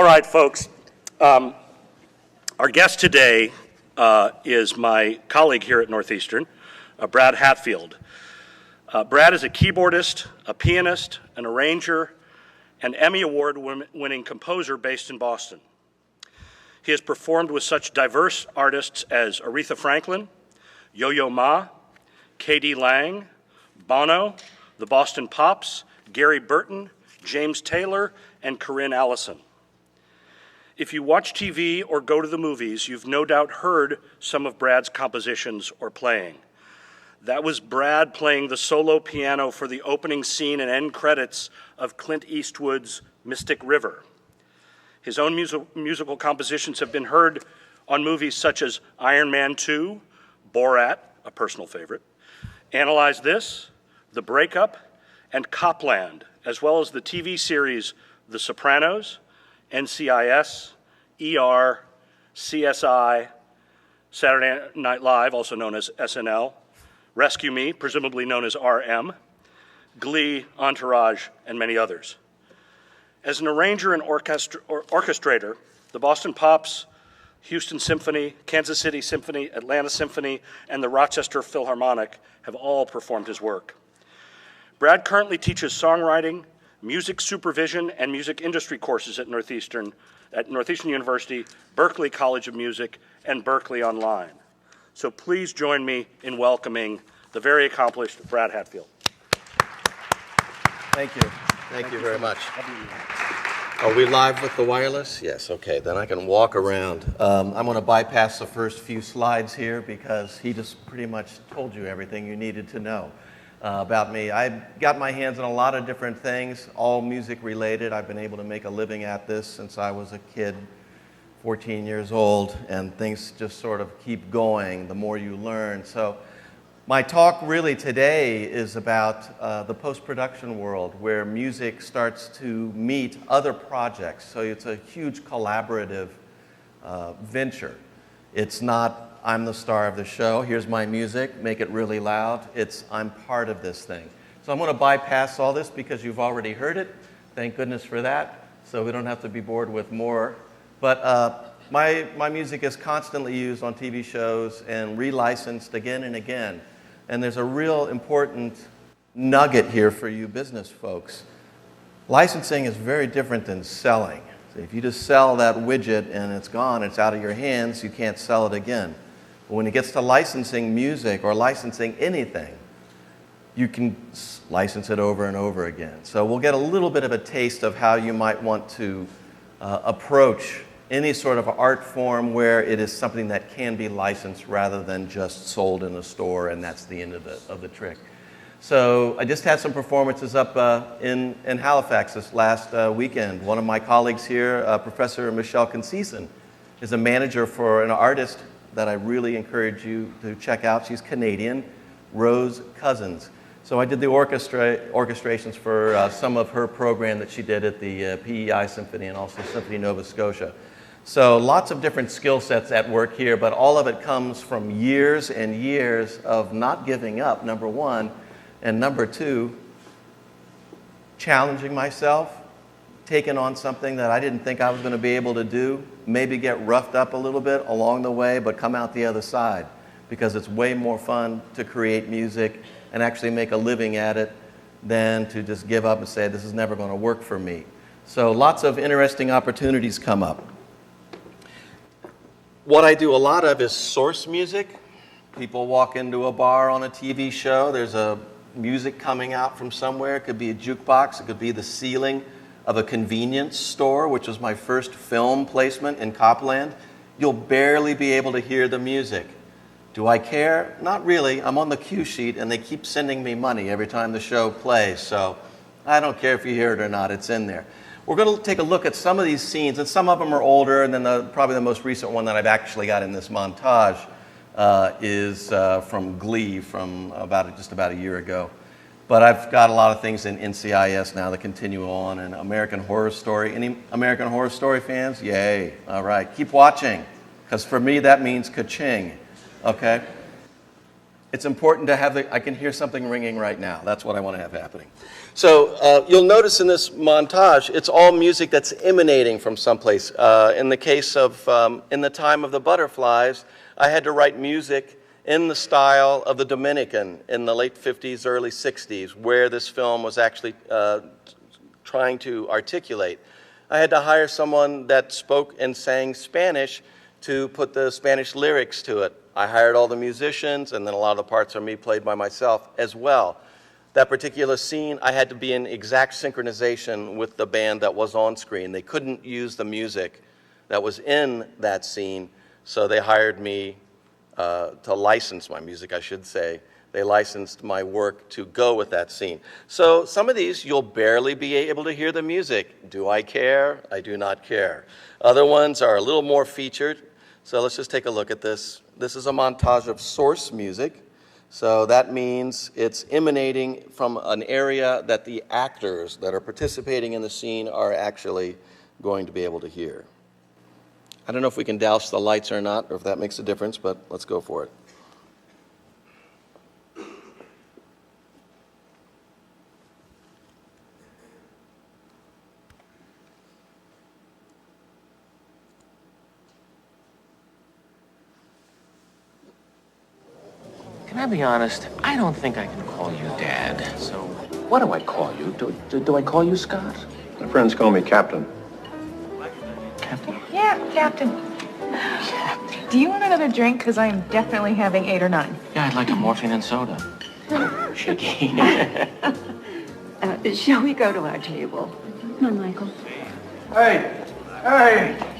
All right, folks. Our guest today is my colleague here at Northeastern, Brad Hatfield. Brad is a keyboardist, a pianist, an arranger, and Emmy Award-winning composer based in Boston. He has performed with such diverse artists as Aretha Franklin, Yo-Yo Ma, K.D. Lang, Bono, the Boston Pops, Gary Burton, James Taylor, and Corinne Allison. If you watch TV or go to the movies, you've no doubt heard some of Brad's compositions or playing. That was Brad playing the solo piano for the opening scene and end credits of Clint Eastwood's Mystic River. His own musical compositions have been heard on movies such as Iron Man 2, Borat, a personal favorite, Analyze This, The Breakup, and Copland, as well as the TV series The Sopranos, NCIS, ER, CSI, Saturday Night Live, also known as SNL, Rescue Me, presumably known as RM, Glee, Entourage, and many others. As an arranger and orchestrator, the Boston Pops, Houston Symphony, Kansas City Symphony, Atlanta Symphony, and the Rochester Philharmonic have all performed his work. Brad currently teaches songwriting, music supervision, and music industry courses at Northeastern University, Berklee College of Music, and Berklee Online. So please join me in welcoming the very accomplished Brad Hatfield. Thank you. Thank you very much. Are we live with the wireless? Yes, okay, then I can walk around. I'm going to bypass the first few slides here because he just pretty much told you everything you needed to know about me. I've got my hands on a lot of different things, all music related. I've been able to make a living at this since I was a kid, 14 years old, and things just sort of keep going the more you learn. So my talk really today is about the post-production world where music starts to meet other projects. So it's a huge collaborative venture. It's not, I'm the star of the show, here's my music, make it really loud. It's, I'm part of this thing. So I'm going to bypass all this because you've already heard it. Thank goodness for that, so we don't have to be bored with more. But my music is constantly used on TV shows and relicensed again and again. And there's a real important nugget here for you business folks. Licensing is very different than selling. So if you just sell that widget and it's gone, it's out of your hands, you can't sell it again. But when it gets to licensing music or licensing anything, you can license it over and over again. So we'll get a little bit of a taste of how you might want to approach any sort of art form where it is something that can be licensed rather than just sold in a store, and that's the end of the trick. So I just had some performances up in Halifax this last weekend. One of my colleagues here, Professor Michelle Conceição, is a manager for an artist that I really encourage you to check out. She's Canadian, Rose Cousins. So I did the orchestrations for some of her program that she did at the PEI Symphony and also Symphony Nova Scotia. So lots of different skill sets at work here, but all of it comes from years and years of not giving up, number one, and number two, challenging myself, taking on something that I didn't think I was going to be able to do, maybe get roughed up a little bit along the way, but come out the other side, because it's way more fun to create music and actually make a living at it than to just give up and say, this is never going to work for me. So lots of interesting opportunities come up. What I do a lot of is source music. People walk into a bar on a TV show, there's a music coming out from somewhere. It could be a jukebox, it could be the ceiling of a convenience store, which was my first film placement in Copland. You'll barely be able to hear the music. Do I care? Not really. I'm on the cue sheet and they keep sending me money every time the show plays, so I don't care if you hear it or not, it's in there. We're going to take a look at some of these scenes, and some of them are older, and then probably the most recent one that I've actually got in this montage is from Glee from just about a year ago. But I've got a lot of things in NCIS now that continue on, and American Horror Story. Any American Horror Story fans? Yay. All right. Keep watching, because for me that means ka-ching. Okay? It's important to have I can hear something ringing right now. That's what I want to have happening. So you'll notice in this montage, it's all music that's emanating from someplace. In the case of In the Time of the Butterflies, I had to write music in the style of the Dominican in the late 50s, early 60s, where this film was actually trying to articulate. I had to hire someone that spoke and sang Spanish to put the Spanish lyrics to it. I hired all the musicians, and then a lot of the parts are me played by myself as well. That particular scene, I had to be in exact synchronization with the band that was on screen. They couldn't use the music that was in that scene, so they hired me to license my music, I should say. They licensed my work to go with that scene. So some of these, you'll barely be able to hear the music. Do I care? I do not care. Other ones are a little more featured. So let's just take a look at this. This is a montage of source music. So that means it's emanating from an area that the actors that are participating in the scene are actually going to be able to hear. I don't know if we can douse the lights or not, or if that makes a difference, but let's go for it. Can I be honest? I don't think I can call you Dad. So, what do I call you? Do I call you Scott? My friends call me Captain. Captain? Yeah, Captain. Do you want another drink? Because I am definitely having 8 or 9. Yeah, I'd like a morphine and soda. Shaky. Shall we go to our table? Come on, Michael. Hey,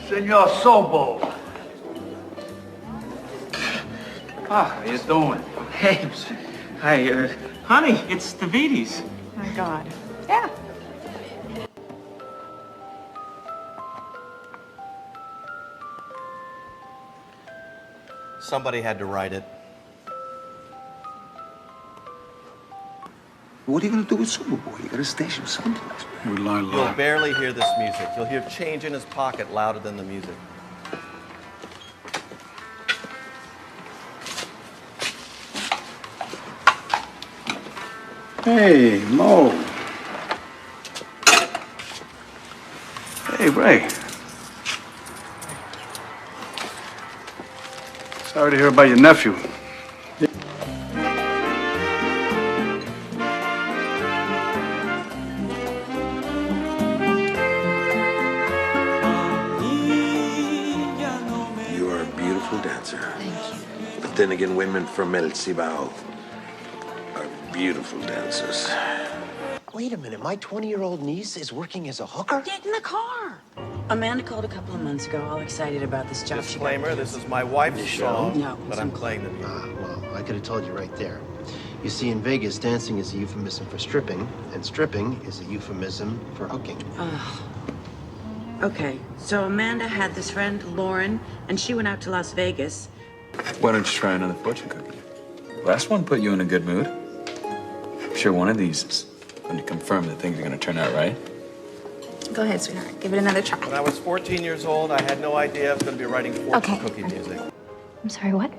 Senor Sobo. How you doing? Hey, hi, honey, it's the Vides. My God. Yeah. Somebody had to write it. What are you going to do with Superboy? You got to station someplace. We lie You'll low. barely hear this music. You'll hear change in his pocket louder than the music. Hey, Mo. Hey, Ray. Sorry to hear about your nephew. You are a beautiful dancer. Thank you. But then again, women from El Cibao are beautiful dancers. Wait a minute, my 20-year-old niece is working as a hooker? Get in the car. Amanda called a couple of months ago, all excited about this job. Disclaimer, this is my wife's song, No, but I'm playing the music. Well, I could have told you right there. You see, in Vegas, dancing is a euphemism for stripping, and stripping is a euphemism for hooking. Okay, so Amanda had this friend, Lauren, and she went out to Las Vegas. Why don't you try another fortune cookie? Last one put you in a good mood. I'm sure one of these is going to confirm that things are going to turn out right. Go ahead, sweetheart. Give it another try. When I was 14 years old, I had no idea I was going to be writing fortune cookie music. I'm sorry, what?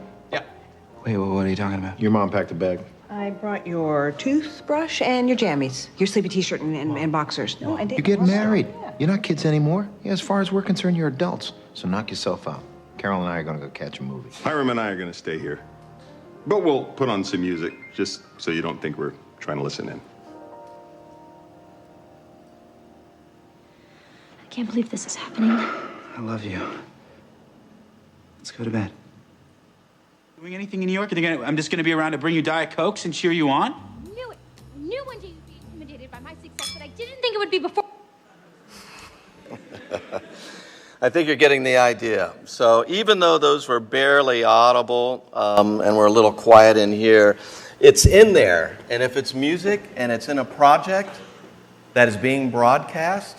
Wait, what are you talking about? Your mom packed a bag. I brought your toothbrush and your jammies, your sleepy t-shirt and boxers. No, I didn't. You get married. You're not kids anymore. Yeah, as far as we're concerned, you're adults. So knock yourself out. Carol and I are going to go catch a movie. Hiram and I are going to stay here. But we'll put on some music, just so you don't think we're trying to listen in. I can't believe this is happening. I love you. Let's go to bed. Doing anything in New York? I'm just going to be around to bring you Diet Cokes and cheer you on? I knew it. I knew one day you'd be intimidated by my success, but I didn't think it would be before. I think you're getting the idea. So even though those were barely audible and we're a little quiet in here, it's in there. And if it's music and it's in a project that is being broadcast,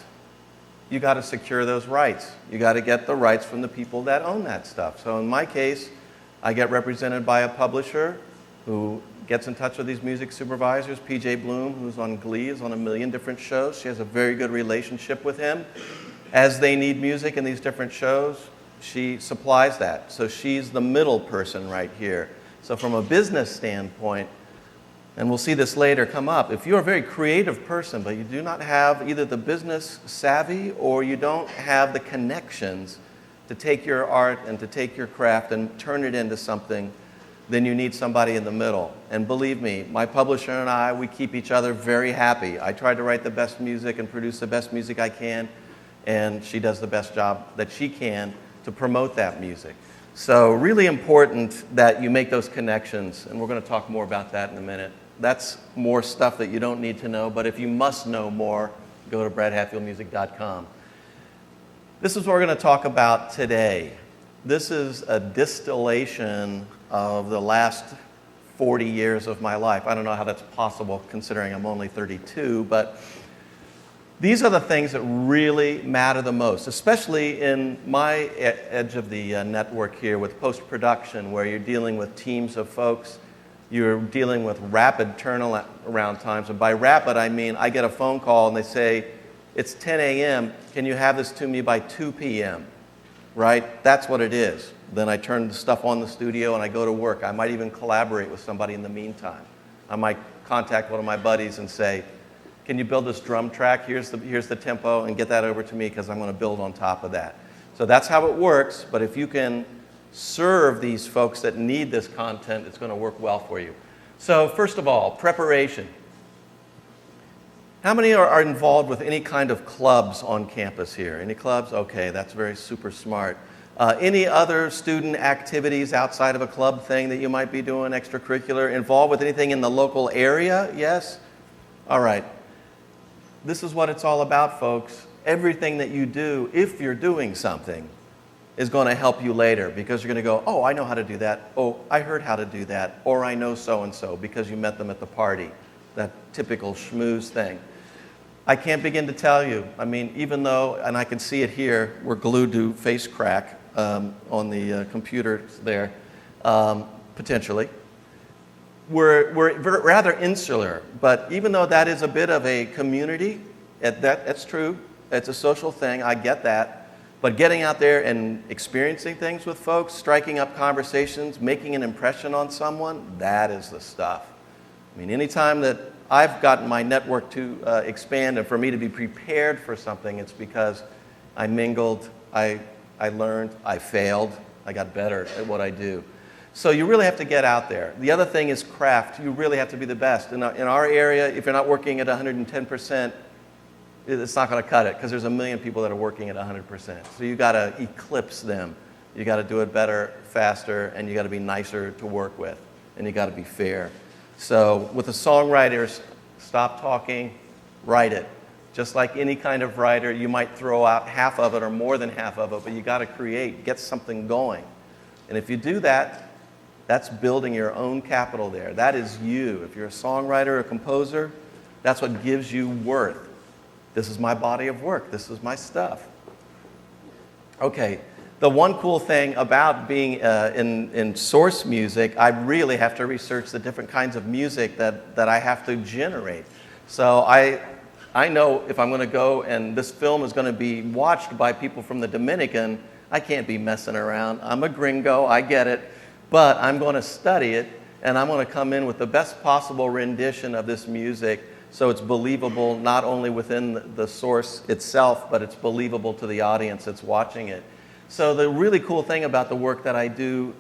you got to secure those rights. You got to get the rights from the people that own that stuff. So in my case, I get represented by a publisher who gets in touch with these music supervisors. PJ Bloom, who's on Glee, is on a million different shows. She has a very good relationship with him. As they need music in these different shows, she supplies that. So she's the middle person right here. So from a business standpoint, and we'll see this later come up, if you're a very creative person, but you do not have either the business savvy or you don't have the connections to take your art and to take your craft and turn it into something, then you need somebody in the middle. And believe me, my publisher and I, we keep each other very happy. I try to write the best music and produce the best music I can, and she does the best job that she can to promote that music. So really important that you make those connections, and we're going to talk more about that in a minute. That's more stuff that you don't need to know, but if you must know more, go to bradhatfieldmusic.com. This is what we're going to talk about today. This is a distillation of the last 40 years of my life. I don't know how that's possible considering I'm only 32, but these are the things that really matter the most, especially in my edge of the network here with post-production, where you're dealing with teams of folks. You're dealing with rapid turnaround times. And by rapid, I mean I get a phone call and they say, it's 10 a.m., can you have this to me by 2 p.m., right? That's what it is. Then I turn the stuff on the studio and I go to work. I might even collaborate with somebody in the meantime. I might contact one of my buddies and say, can you build this drum track? Here's the tempo, and get that over to me because I'm going to build on top of that. So that's how it works, but if you can serve these folks that need this content, it's going to work well for you. So first of all, preparation. How many are involved with any kind of clubs on campus here? Any clubs? Okay, that's very super smart. Any other student activities outside of a club thing that you might be doing, extracurricular, involved with anything in the local area? Yes? All right. This is what it's all about, folks. Everything that you do, if you're doing something, is going to help you later, because you're going to go, oh, I know how to do that. Oh, I heard how to do that. Or I know so-and-so because you met them at the party. That typical schmooze thing. I can't begin to tell you. I mean, even though, and I can see it here, we're glued to face crack on the computer there, potentially. We're rather insular, but even though that is a bit of a community, that's true. It's a social thing. I get that. But getting out there and experiencing things with folks, striking up conversations, making an impression on someone, that is the stuff. I mean, anytime that I've gotten my network to expand and for me to be prepared for something, it's because I mingled, I learned, I failed, I got better at what I do. So you really have to get out there. The other thing is craft. You really have to be the best. In our area, if you're not working at 110%, it's not going to cut it, because there's a million people that are working at 100%. So you got to eclipse them. You got to do it better, faster, and you got to be nicer to work with, and you got to be fair. So with the songwriters, stop talking, write it. Just like any kind of writer, you might throw out half of it or more than half of it, but you got to create, get something going. And if you do that, that's building your own capital there. That is you. If you're a songwriter or a composer, that's what gives you worth. This is my body of work. This is my stuff. Okay, the one cool thing about being in source music, I really have to research the different kinds of music that I have to generate. So I know if I'm going to go and this film is going to be watched by people from the Dominican, I can't be messing around. I'm a gringo, I get it, but I'm going to study it, and I'm going to come in with the best possible rendition of this music, so it's believable not only within the source itself, but it's believable to the audience that's watching it. So the really cool thing about the work that I do,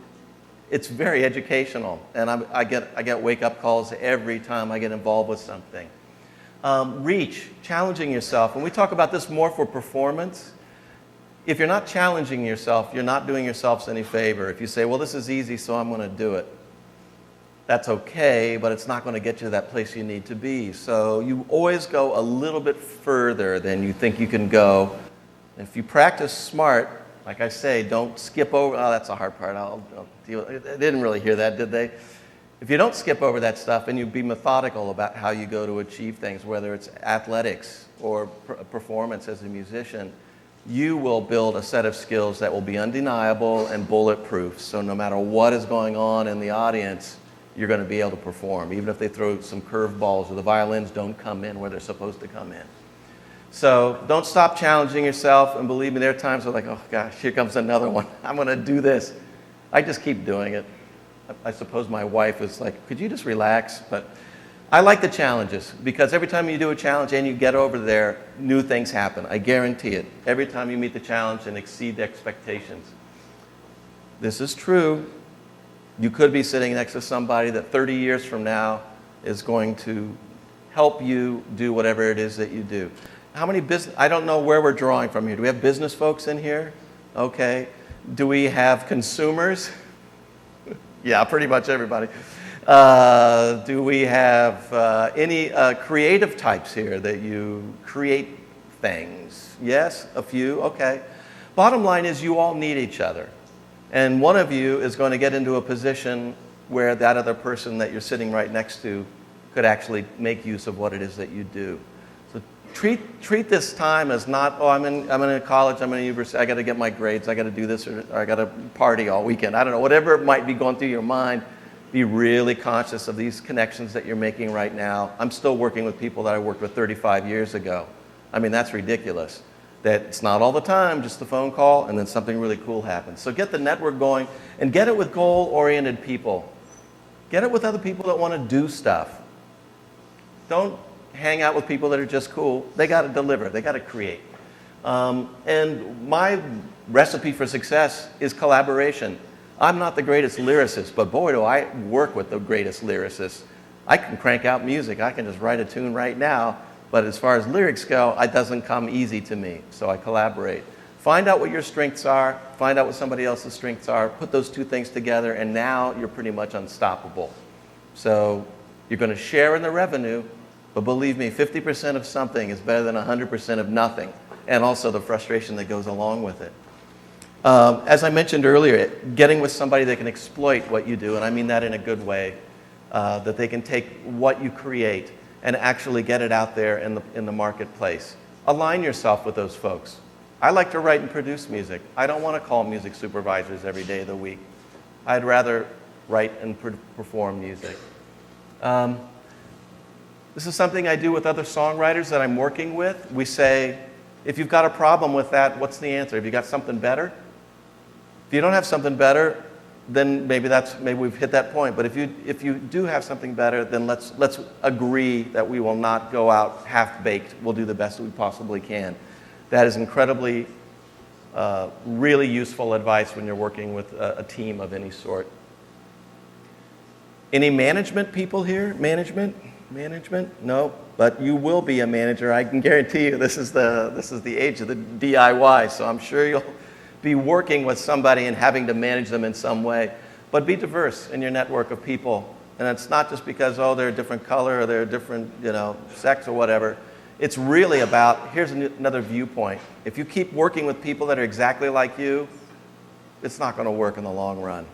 it's very educational, and I get wake-up calls every time I get involved with something. Reach, challenging yourself. And we talk about this more for performance. If you're not challenging yourself, you're not doing yourselves any favor. If you say, well, this is easy, so I'm going to do it. That's okay, but it's not going to get you to that place you need to be. So you always go a little bit further than you think you can go. If you practice smart, like I say, don't skip over. Oh, that's a hard part. I'll deal with it. They didn't really hear that, did they? If you don't skip over that stuff and you be methodical about how you go to achieve things, whether it's athletics or performance as a musician, you will build a set of skills that will be undeniable and bulletproof. So no matter what is going on in the audience, you're going to be able to perform, even if they throw some curveballs or the violins don't come in where they're supposed to come in. So don't stop challenging yourself, and believe me, there are times where like, oh gosh, here comes another one. I'm going to do this. I just keep doing it. I suppose my wife is like, could you just relax? But I like the challenges because every time you do a challenge and you get over there, new things happen. I guarantee it. Every time you meet the challenge and exceed the expectations. This is true. You could be sitting next to somebody that 30 years from now is going to help you do whatever it is that you do. How many business, I don't know where we're drawing from here. Do we have business folks in here? Okay. Do we have consumers? Yeah, pretty much everybody. Do we have any creative types here that you create things? Yes, a few, okay. Bottom line is you all need each other. And one of you is going to get into a position where that other person that you're sitting right next to could actually make use of what it is that you do. So treat this time as not, oh, I'm in a college, I'm in a university, I got to get my grades, I got to do this, or I got to party all weekend. I don't know, whatever might be going through your mind, be really conscious of these connections that you're making right now. I'm still working with people that I worked with 35 years ago. I mean, that's ridiculous. That it's not all the time, just a phone call, and then something really cool happens. So get the network going, and get it with goal-oriented people. Get it with other people that want to do stuff. Don't hang out with people that are just cool. They got to deliver. They got to create. And my recipe for success is collaboration. I'm not the greatest lyricist, but boy, do I work with the greatest lyricists. I can crank out music. I can just write a tune right now. But as far as lyrics go, it doesn't come easy to me, so I collaborate. Find out what your strengths are, find out what somebody else's strengths are, put those two things together, and now you're pretty much unstoppable. So you're going to share in the revenue, but believe me, 50% of something is better than 100% of nothing, and also the frustration that goes along with it. As I mentioned earlier, getting with somebody that can exploit what you do, and I mean that in a good way, that they can take what you create and actually get it out there in the marketplace. Align yourself with those folks. I like to write and produce music. I don't want to call music supervisors every day of the week. I'd rather write and perform music. This is something I do with other songwriters that I'm working with. We say, if you've got a problem with that, what's the answer? Have you got something better? If you don't have something better, then maybe we've hit that point. But if you do have something better, then let's agree that we will not go out half-baked. We'll do the best that we possibly can. That is incredibly, really useful advice when you're working with a team of any sort. Any management people here? Management? No, but you will be a manager. I can guarantee you this is the age of the DIY, so I'm sure you'll be working with somebody and having to manage them in some way. But be diverse in your network of people. And it's not just because, oh, they're a different color or they're a different, sex or whatever. It's really about, here's another viewpoint. If you keep working with people that are exactly like you, it's not going to work in the long run.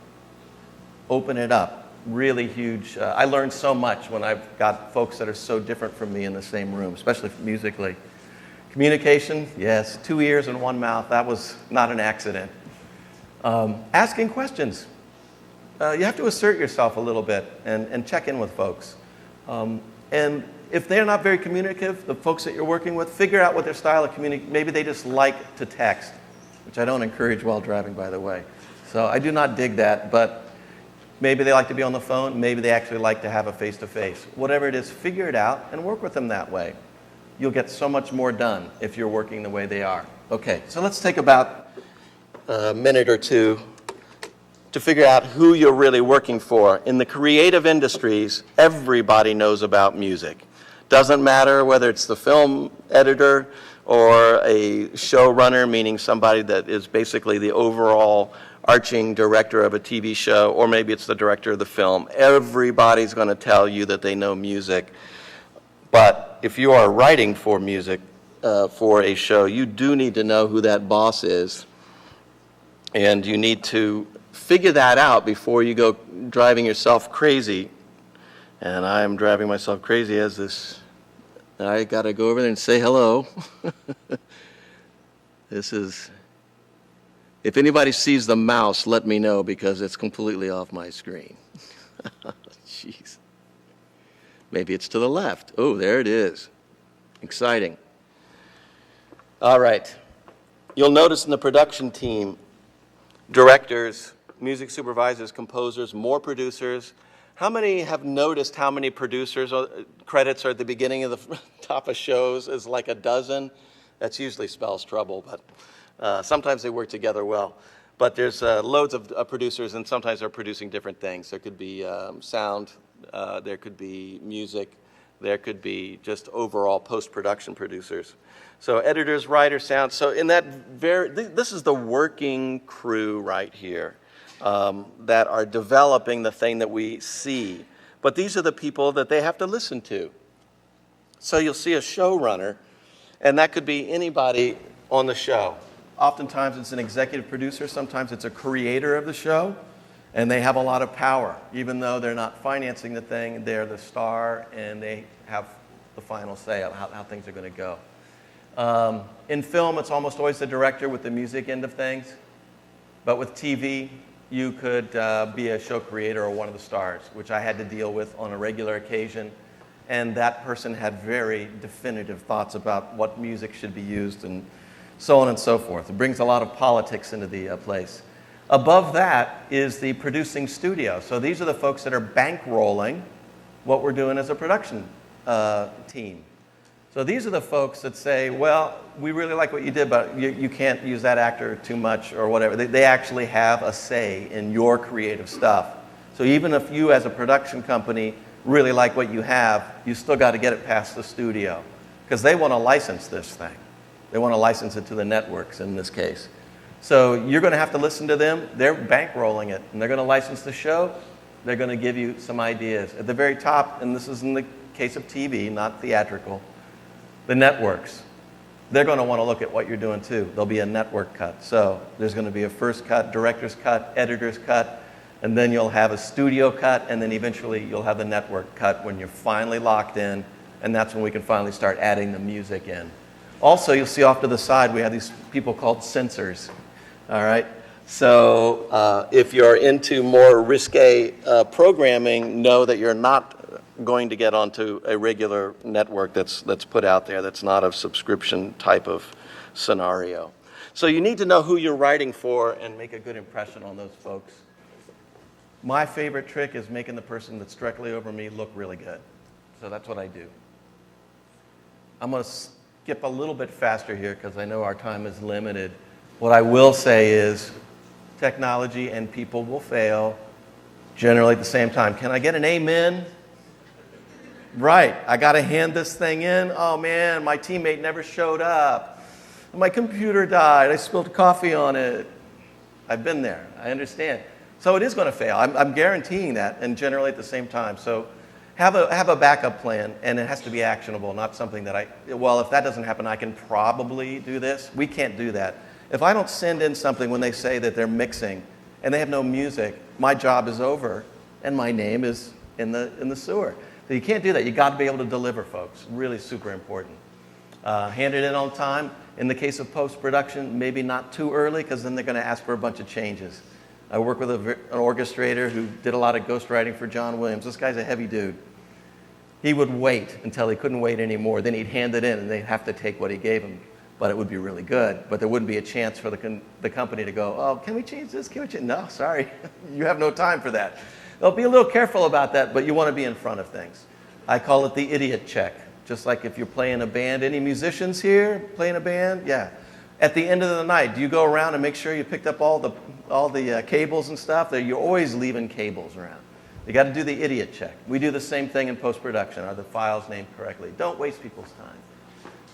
Open it up. Really huge. I learned so much when I've got folks that are so different from me in the same room, especially musically. Communication, yes. 2 ears and 1 mouth. That was not an accident. Asking questions. You have to assert yourself a little bit and check in with folks. And if they're not very communicative, the folks that you're working with, figure out what their style of communication. Maybe they just like to text, which I don't encourage while driving, by the way. So I do not dig that, but maybe they like to be on the phone. Maybe they actually like to have a face-to-face. Whatever it is, figure it out and work with them that way. You'll get so much more done if you're working the way they are. Okay, so let's take about a minute or two to figure out who you're really working for. In the creative industries, everybody knows about music. Doesn't matter whether it's the film editor or a showrunner, meaning somebody that is basically the overall arching director of a TV show, or maybe it's the director of the film. Everybody's going to tell you that they know music. But if you are writing for music for a show, you do need to know who that boss is. And you need to figure that out before you go driving yourself crazy. And I'm driving myself crazy as this. I got to go over there and say hello. This is, if anybody sees the mouse, let me know because it's completely off my screen. Jeez. Maybe it's to the left. Oh, there it is. Exciting. All right. You'll notice in the production team, directors, music supervisors, composers, more producers. How many have noticed how many producers credits are at the beginning of the top of shows is like a dozen? That usually spells trouble, but sometimes they work together well. But there's loads of producers, and sometimes they're producing different things. There could be sound, there could be music, there could be just overall post-production producers. So editors, writers, sound. So in that this is the working crew right here that are developing the thing that we see. But these are the people that they have to listen to. So you'll see a showrunner, and that could be anybody on the show. Oftentimes it's an executive producer, sometimes it's a creator of the show, and they have a lot of power. Even though they're not financing the thing, they're the star, and they have the final say on how things are going to go. In film, it's almost always the director with the music end of things. But with TV, you could be a show creator or one of the stars, which I had to deal with on a regular occasion. And that person had very definitive thoughts about what music should be used and so on and so forth. It brings a lot of politics into the place. Above that is the producing studio. So these are the folks that are bankrolling what we're doing as a production team. So these are the folks that say, well, we really like what you did, but you can't use that actor too much or whatever. They actually have a say in your creative stuff. So even if you as a production company really like what you have, you still got to get it past the studio because they want to license this thing. They want to license it to the networks in this case. So you're going to have to listen to them. They're bankrolling it, and they're going to license the show. They're going to give you some ideas. At the very top, and this is in the case of TV, not theatrical, the networks, they're going to want to look at what you're doing too. There'll be a network cut. So there's going to be a first cut, director's cut, editor's cut, and then you'll have a studio cut, and then eventually you'll have the network cut when you're finally locked in, and that's when we can finally start adding the music in. Also, you'll see off to the side, we have these people called censors, all right? So if you're into more risque programming, know that you're not going to get onto a regular network that's put out there that's not a subscription type of scenario. So you need to know who you're writing for and make a good impression on those folks. My favorite trick is making the person that's directly over me look really good. So that's what I do. I'm going to skip a little bit faster here because I know our time is limited. What I will say is technology and people will fail generally at the same time. Can I get an amen? Right, I got to hand this thing in. Oh man, my teammate never showed up. My computer died. I spilled coffee on it. I've been there. I understand. So it is going to fail. I'm guaranteeing that, and generally at the same time. So have a backup plan, and it has to be actionable, not something that well, if that doesn't happen, I can probably do this. We can't do that. If I don't send in something when they say that they're mixing and they have no music, my job is over, and my name is in the sewer. So you can't do that. You got to be able to deliver, folks. Really super important. Hand it in on time. In the case of post-production, maybe not too early because then they're going to ask for a bunch of changes. I work with an orchestrator who did a lot of ghostwriting for John Williams. This guy's a heavy dude. He would wait until he couldn't wait anymore. Then he'd hand it in, and they'd have to take what he gave him. But it would be really good. But there wouldn't be a chance for the company to go, oh, can we change this? Can we change? No, sorry. You have no time for that. They'll be a little careful about that, but you want to be in front of things. I call it the idiot check. Just like if you're playing a band. Any musicians here playing a band? Yeah. At the end of the night, do you go around and make sure you picked up all the cables and stuff? You're always leaving cables around. You got to do the idiot check. We do the same thing in post-production. Are the files named correctly? Don't waste people's time.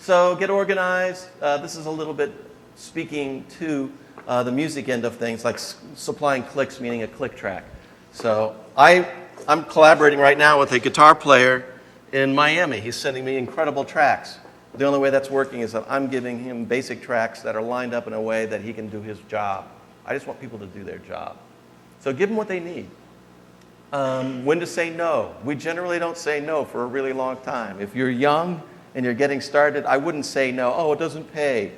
So get organized. This is a little bit speaking to the music end of things, like supplying clicks, meaning a click track. So I'm collaborating right now with a guitar player in Miami. He's sending me incredible tracks. The only way that's working is that I'm giving him basic tracks that are lined up in a way that he can do his job. I just want people to do their job. So give them what they need. When to say no. We generally don't say no for a really long time. If you're young and you're getting started, I wouldn't say no. Oh, it doesn't pay.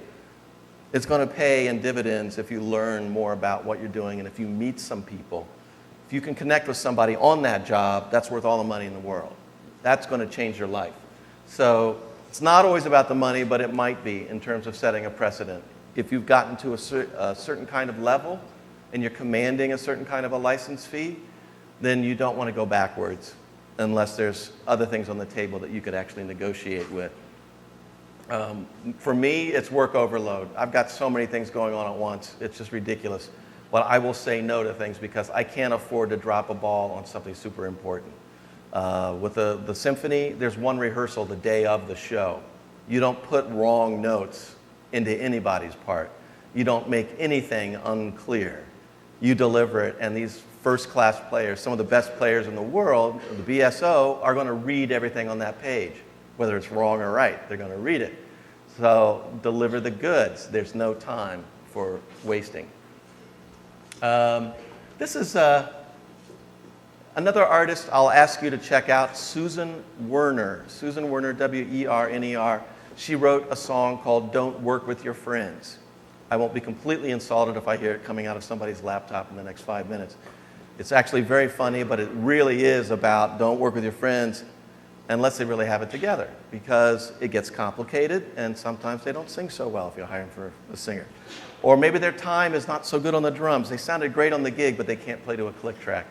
It's going to pay in dividends if you learn more about what you're doing and if you meet some people. If you can connect with somebody on that job, that's worth all the money in the world. That's going to change your life. So it's not always about the money, but it might be in terms of setting a precedent. If you've gotten to a certain kind of level, and you're commanding a certain kind of a license fee, then you don't want to go backwards unless there's other things on the table that you could actually negotiate with. For me, it's work overload. I've got so many things going on at once. It's just ridiculous. But I will say no to things because I can't afford to drop a ball on something super important. With the symphony, there's one rehearsal the day of the show. You don't put wrong notes into anybody's part. You don't make anything unclear. You deliver it, and these first-class players, some of the best players in the world, the BSO, are going to read everything on that page. Whether it's wrong or right, they're going to read it. So deliver the goods. There's no time for wasting. This is another artist I'll ask you to check out, Susan Werner. Susan Werner, W-E-R-N-E-R. She wrote a song called Don't Work With Your Friends. I won't be completely insulted if I hear it coming out of somebody's laptop in the next 5 minutes. It's actually very funny, but it really is about don't work with your friends unless they really have it together, because it gets complicated and sometimes they don't sing so well if you're hiring for a singer. Or maybe their time is not so good on the drums. They sounded great on the gig, but they can't play to a click track.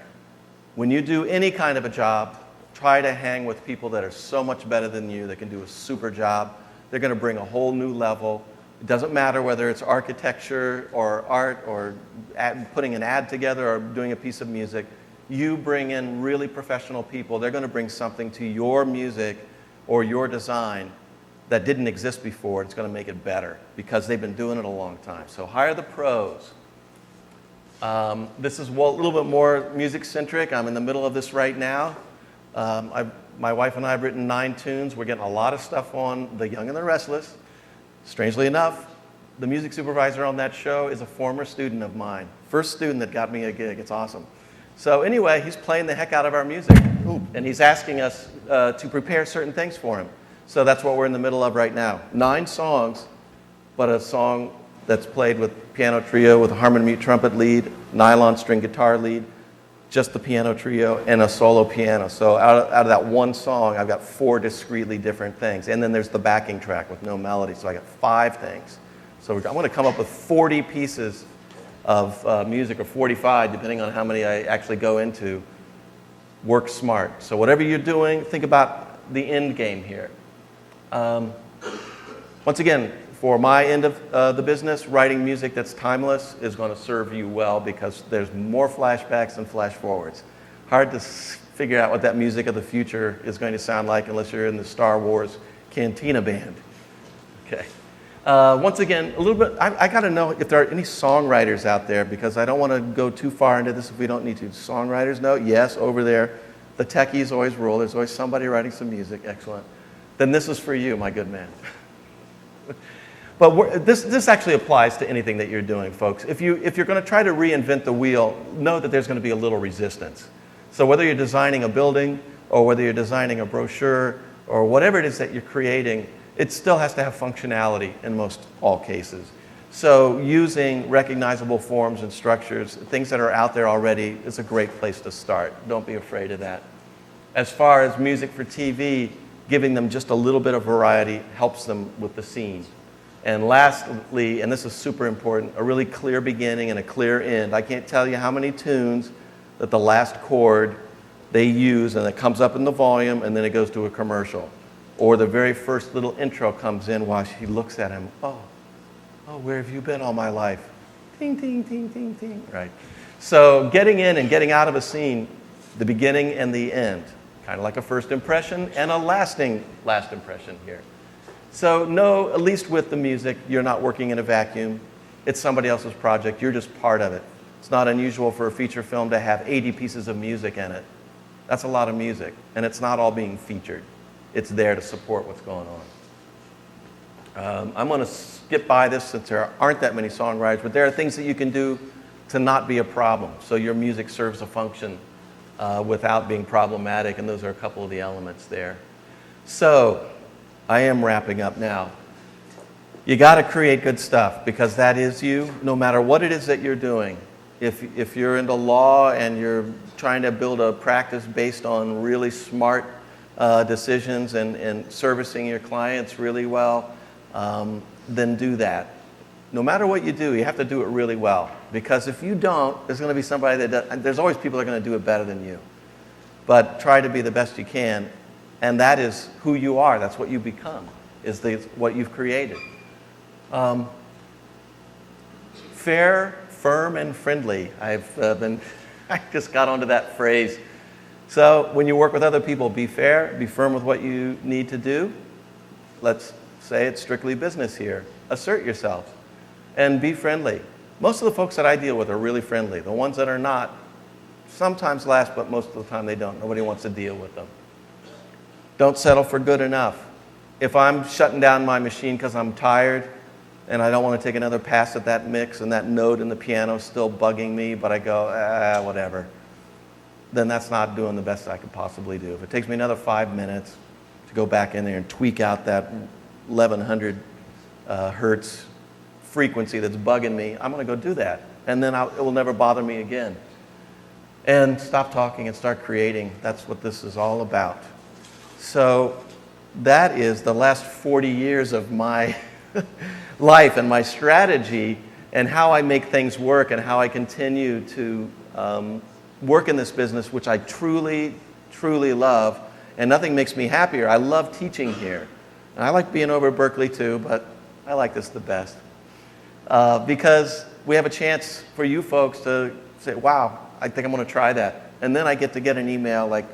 When you do any kind of a job, try to hang with people that are so much better than you, that can do a super job. They're going to bring a whole new level. It doesn't matter whether it's architecture or art or putting an ad together or doing a piece of music. You bring in really professional people. They're going to bring something to your music or your design that didn't exist before. It's going to make it better because they've been doing it a long time. So hire the pros. This is a little bit more music-centric. I'm in the middle of this right now. My wife and I have written 9 tunes. We're getting a lot of stuff on The Young and the Restless. Strangely enough, the music supervisor on that show is a former student of mine. First student that got me a gig. It's awesome. So anyway, he's playing the heck out of our music. And he's asking us to prepare certain things for him. So that's what we're in the middle of right now. 9 songs, but a song that's played with piano trio with a harmony mute trumpet lead, nylon string guitar lead, just the piano trio, and a solo piano. So out of that one song, I've got 4 discretely different things. And then there's the backing track with no melody. So I got 5 things. So I'm going to come up with 40 pieces of music, or 45, depending on how many I actually go into. Work smart. So whatever you're doing, think about the end game here. Once again, for my end of the business, writing music that's timeless is going to serve you well because there's more flashbacks than flash forwards. Hard to figure out what that music of the future is going to sound like unless you're in the Star Wars Cantina band. Okay. Once again, a little bit, I got to know if there are any songwriters out there because I don't want to go too far into this if we don't need to. Songwriters, no? Yes, over there. The techies always rule. There's always somebody writing some music. Excellent. Then this is for you, my good man. But this actually applies to anything that you're doing, folks. If you're going to try to reinvent the wheel, know that there's going to be a little resistance. So whether you're designing a building or whether you're designing a brochure or whatever it is that you're creating, it still has to have functionality in most all cases. So using recognizable forms and structures, things that are out there already, is a great place to start. Don't be afraid of that. As far as music for TV, giving them just a little bit of variety helps them with the scene. And lastly, and this is super important, a really clear beginning and a clear end. I can't tell you how many tunes that the last chord they use and it comes up in the volume and then it goes to a commercial. Or the very first little intro comes in while she looks at him. Oh, where have you been all my life? Ding, ding, ding, ding, ding. Right. So getting in and getting out of a scene, the beginning and the end. Kind of like a first impression and a lasting last impression here. So know, at least with the music, you're not working in a vacuum. It's somebody else's project. You're just part of it. It's not unusual for a feature film to have 80 pieces of music in it. That's a lot of music, and it's not all being featured. It's there to support what's going on. I'm going to skip by this since there aren't that many songwriters, but there are things that you can do to not be a problem, so your music serves a function without being problematic, and those are a couple of the elements there. So I am wrapping up now. You got to create good stuff because that is you, no matter what it is that you're doing. If you're into law and you're trying to build a practice based on really smart decisions and servicing your clients really well, then do that. no matter what you do, you have to do it really well. Because if you don't, there's going to be somebody there's always people that are going to do it better than you. But try to be the best you can, and that is who you are. That's what you become, is what you've created. Fair, firm, and friendly. I just got onto that phrase. So when you work with other people, be fair, be firm with what you need to do. Let's say it's strictly business here. Assert yourself and be friendly. Most of the folks that I deal with are really friendly. The ones that are not sometimes last, but most of the time they don't. Nobody wants to deal with them. Don't settle for good enough. If I'm shutting down my machine because I'm tired and I don't want to take another pass at that mix and that note in the piano is still bugging me, but I go, whatever, then that's not doing the best I could possibly do. If it takes me another 5 minutes to go back in there and tweak out that 1100 hertz frequency that's bugging me, I'm going to go do that. And then it will never bother me again. And stop talking and start creating. That's what this is all about. So that is the last 40 years of my life and my strategy and how I make things work and how I continue to work in this business, which I truly, truly love. And nothing makes me happier. I love teaching here. And I like being over at Berkeley too, but I like this the best. Because we have a chance for you folks to say, wow, I think I'm going to try that. And then I get to get an email like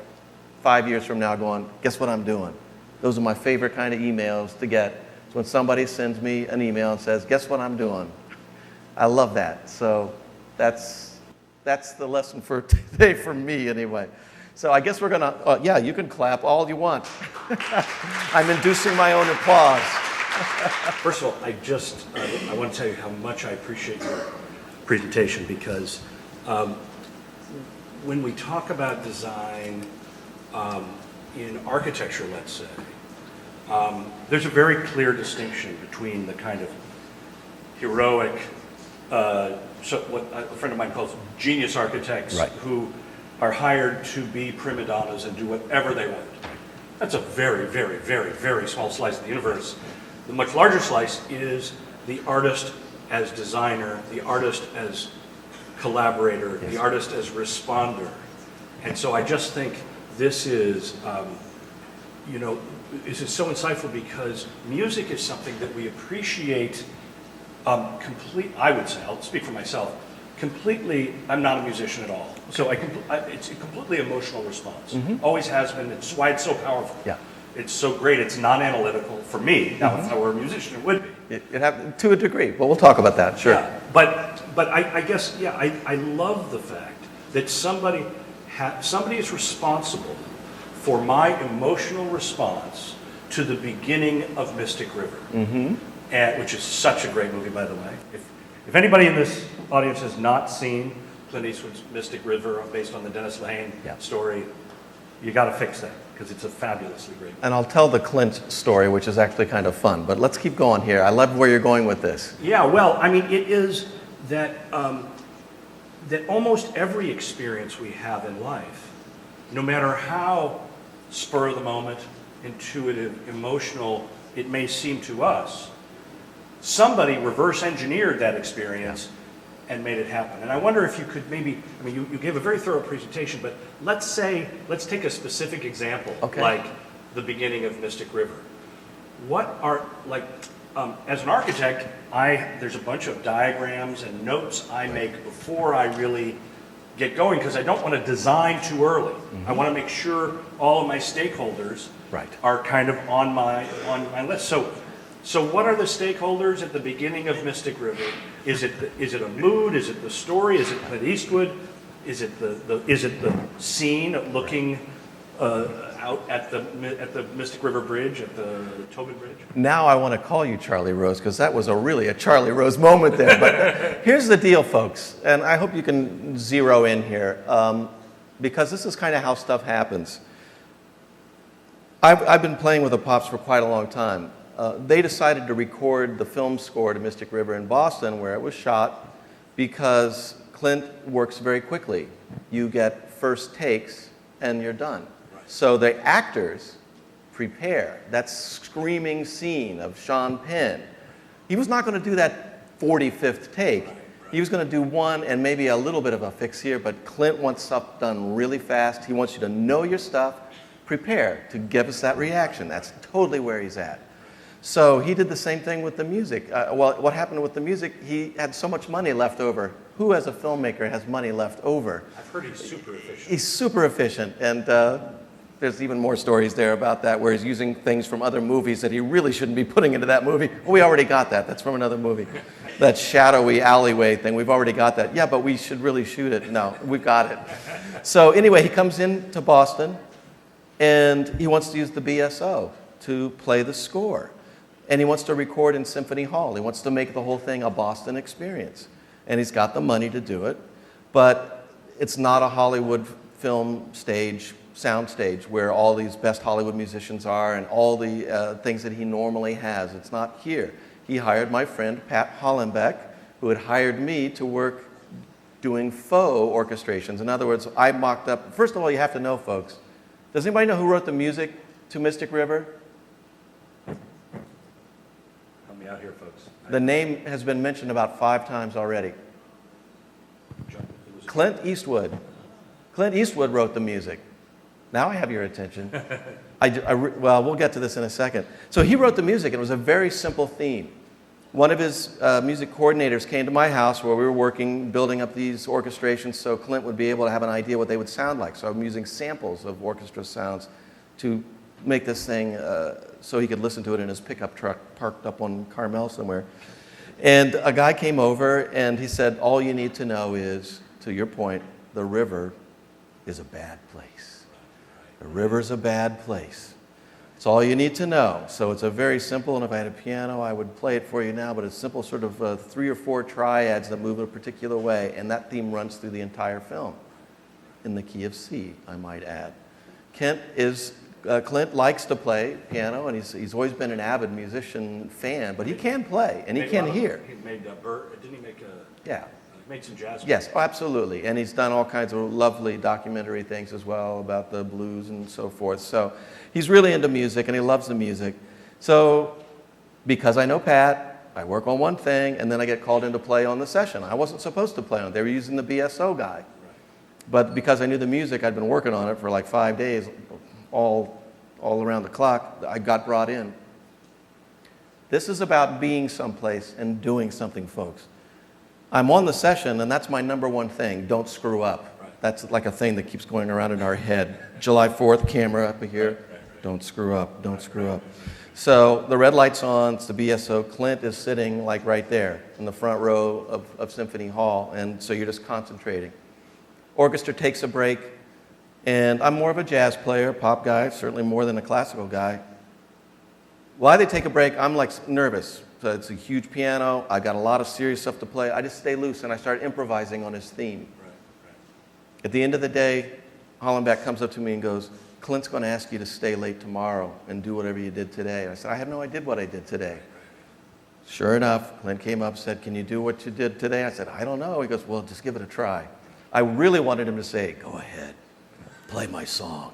5 years from now going, guess what I'm doing? Those are my favorite kind of emails to get. It's when somebody sends me an email and says, guess what I'm doing? I love that. So that's the lesson for today for me anyway. So I guess we're going to, yeah, you can clap all you want. I'm inducing my own applause. First of all, I want to tell you how much I appreciate your presentation because when we talk about design in architecture, let's say, there's a very clear distinction between the kind of heroic, so what a friend of mine calls genius architects, right, who are hired to be prima donnas and do whatever they want. That's a very, very, very, very small slice of the universe. The much larger slice is the artist as designer, the artist as collaborator, yes, the artist as responder. And so I just think this is, this is so insightful because music is something that we appreciate I would say, I'll speak for myself, completely, I'm not a musician at all. So it's a completely emotional response. Mm-hmm. Always has been. It's why it's so powerful. Yeah. It's so great. It's non-analytical for me. Now, if I were a musician, it would be. It have, to a degree, but we'll talk about that, sure. Yeah. But I guess, yeah, I love the fact that somebody is responsible for my emotional response to the beginning of Mystic River, which is such a great movie, by the way. If anybody in this audience has not seen Clint Eastwood's Mystic River, based on the Dennis Lehane story, you got to fix that because it's a fabulously great movie. And I'll tell the Clint story, which is actually kind of fun. But let's keep going here. I love where you're going with this. Yeah, well, I mean, it is that that almost every experience we have in life, no matter how spur of the moment, intuitive, emotional it may seem to us, somebody reverse engineered that experience and made it happen. And I wonder if you could maybe, I mean, you gave a very thorough presentation, but let's take a specific example, like the beginning of Mystic River. What are, as an architect, there's a bunch of diagrams and notes I make before I really get going because I don't want to design too early. Mm-hmm. I want to make sure all of my stakeholders are kind of on my list. So what are the stakeholders at the beginning of Mystic River? Is it a mood? Is it the story? Is it Clint Eastwood? Is it the scene looking out at the Mystic River Bridge, at the Tobin Bridge? Now I want to call you Charlie Rose because that was really a Charlie Rose moment there. But here's the deal, folks, and I hope you can zero in here because this is kind of how stuff happens. I've been playing with the Pops for quite a long time. They decided to record the film score to Mystic River in Boston, where it was shot, because Clint works very quickly. You get first takes, and you're done. Right. So the actors prepare that screaming scene of Sean Penn. He was not going to do that 45th take. He was going to do one and maybe a little bit of a fix here, but Clint wants stuff done really fast. He wants you to know your stuff, prepare to give us that reaction. That's totally where he's at. So he did the same thing with the music. Well, what happened with the music, he had so much money left over. Who as a filmmaker has money left over? I've heard he's super efficient. He's super efficient, and there's even more stories there about that, where he's using things from other movies that he really shouldn't be putting into that movie. Well, we already got that. That's from another movie. That shadowy alleyway thing, we've already got that. Yeah, but we should really shoot it. No, we've got it. So anyway, he comes into Boston, and he wants to use the BSO to play the score. And he wants to record in Symphony Hall. He wants to make the whole thing a Boston experience. And he's got the money to do it, but it's not a Hollywood film stage, sound stage, where all these best Hollywood musicians are and all the things that he normally has. It's not here. He hired my friend Pat Hollenbeck, who had hired me to work doing faux orchestrations. In other words, I mocked up. First of all, you have to know, folks. Does anybody know who wrote the music to Mystic River? Help me out here, folks. The name has been mentioned about 5 times already. Clint Eastwood. Clint Eastwood wrote the music. Now I have your attention. Well, we'll get to this in a second. So he wrote the music, and it was a very simple theme. One of his music coordinators came to my house where we were working, building up these orchestrations so Clint would be able to have an idea what they would sound like. So I'm using samples of orchestra sounds to make this thing so he could listen to it in his pickup truck parked up on Carmel somewhere. And a guy came over, and he said, all you need to know is, to your point, the river is a bad place. The river's a bad place. It's all you need to know. So it's a very simple, and if I had a piano, I would play it for you now, but it's simple sort of 3 or 4 triads that move in a particular way, and that theme runs through the entire film, in the key of C, I might add. Clint likes to play piano, and he's always been an avid musician fan, but he can play, and he can hear. He made didn't he make a... Yeah. Made some jazz. Yes, absolutely. And he's done all kinds of lovely documentary things as well about the blues and so forth. So he's really into music, and he loves the music. So because I know Pat, I work on one thing, and then I get called in to play on the session. I wasn't supposed to play on it. They were using the BSO guy. Right. But because I knew the music, I'd been working on it for like 5 days, all around the clock. I got brought in. This is about being someplace and doing something, folks. I'm on the session, and that's my number one thing. Don't screw up. Right. That's like a thing that keeps going around in our head. July 4th, camera up here. Right. Don't screw up. Don't screw up. So the red light's on. It's the BSO. Clint is sitting like right there in the front row of Symphony Hall, and so you're just concentrating. Orchestra takes a break, and I'm more of a jazz player, pop guy, certainly more than a classical guy. While they take a break, I'm like nervous. So it's a huge piano. I got a lot of serious stuff to play. I just stay loose, and I start improvising on his theme. Right. At the end of the day, Hollenbeck comes up to me and goes, Clint's going to ask you to stay late tomorrow and do whatever you did today. And I said, I have no idea what I did today. Sure enough, Clint came up and said, can you do what you did today? I said, I don't know. He goes, well, just give it a try. I really wanted him to say, go ahead, play my song.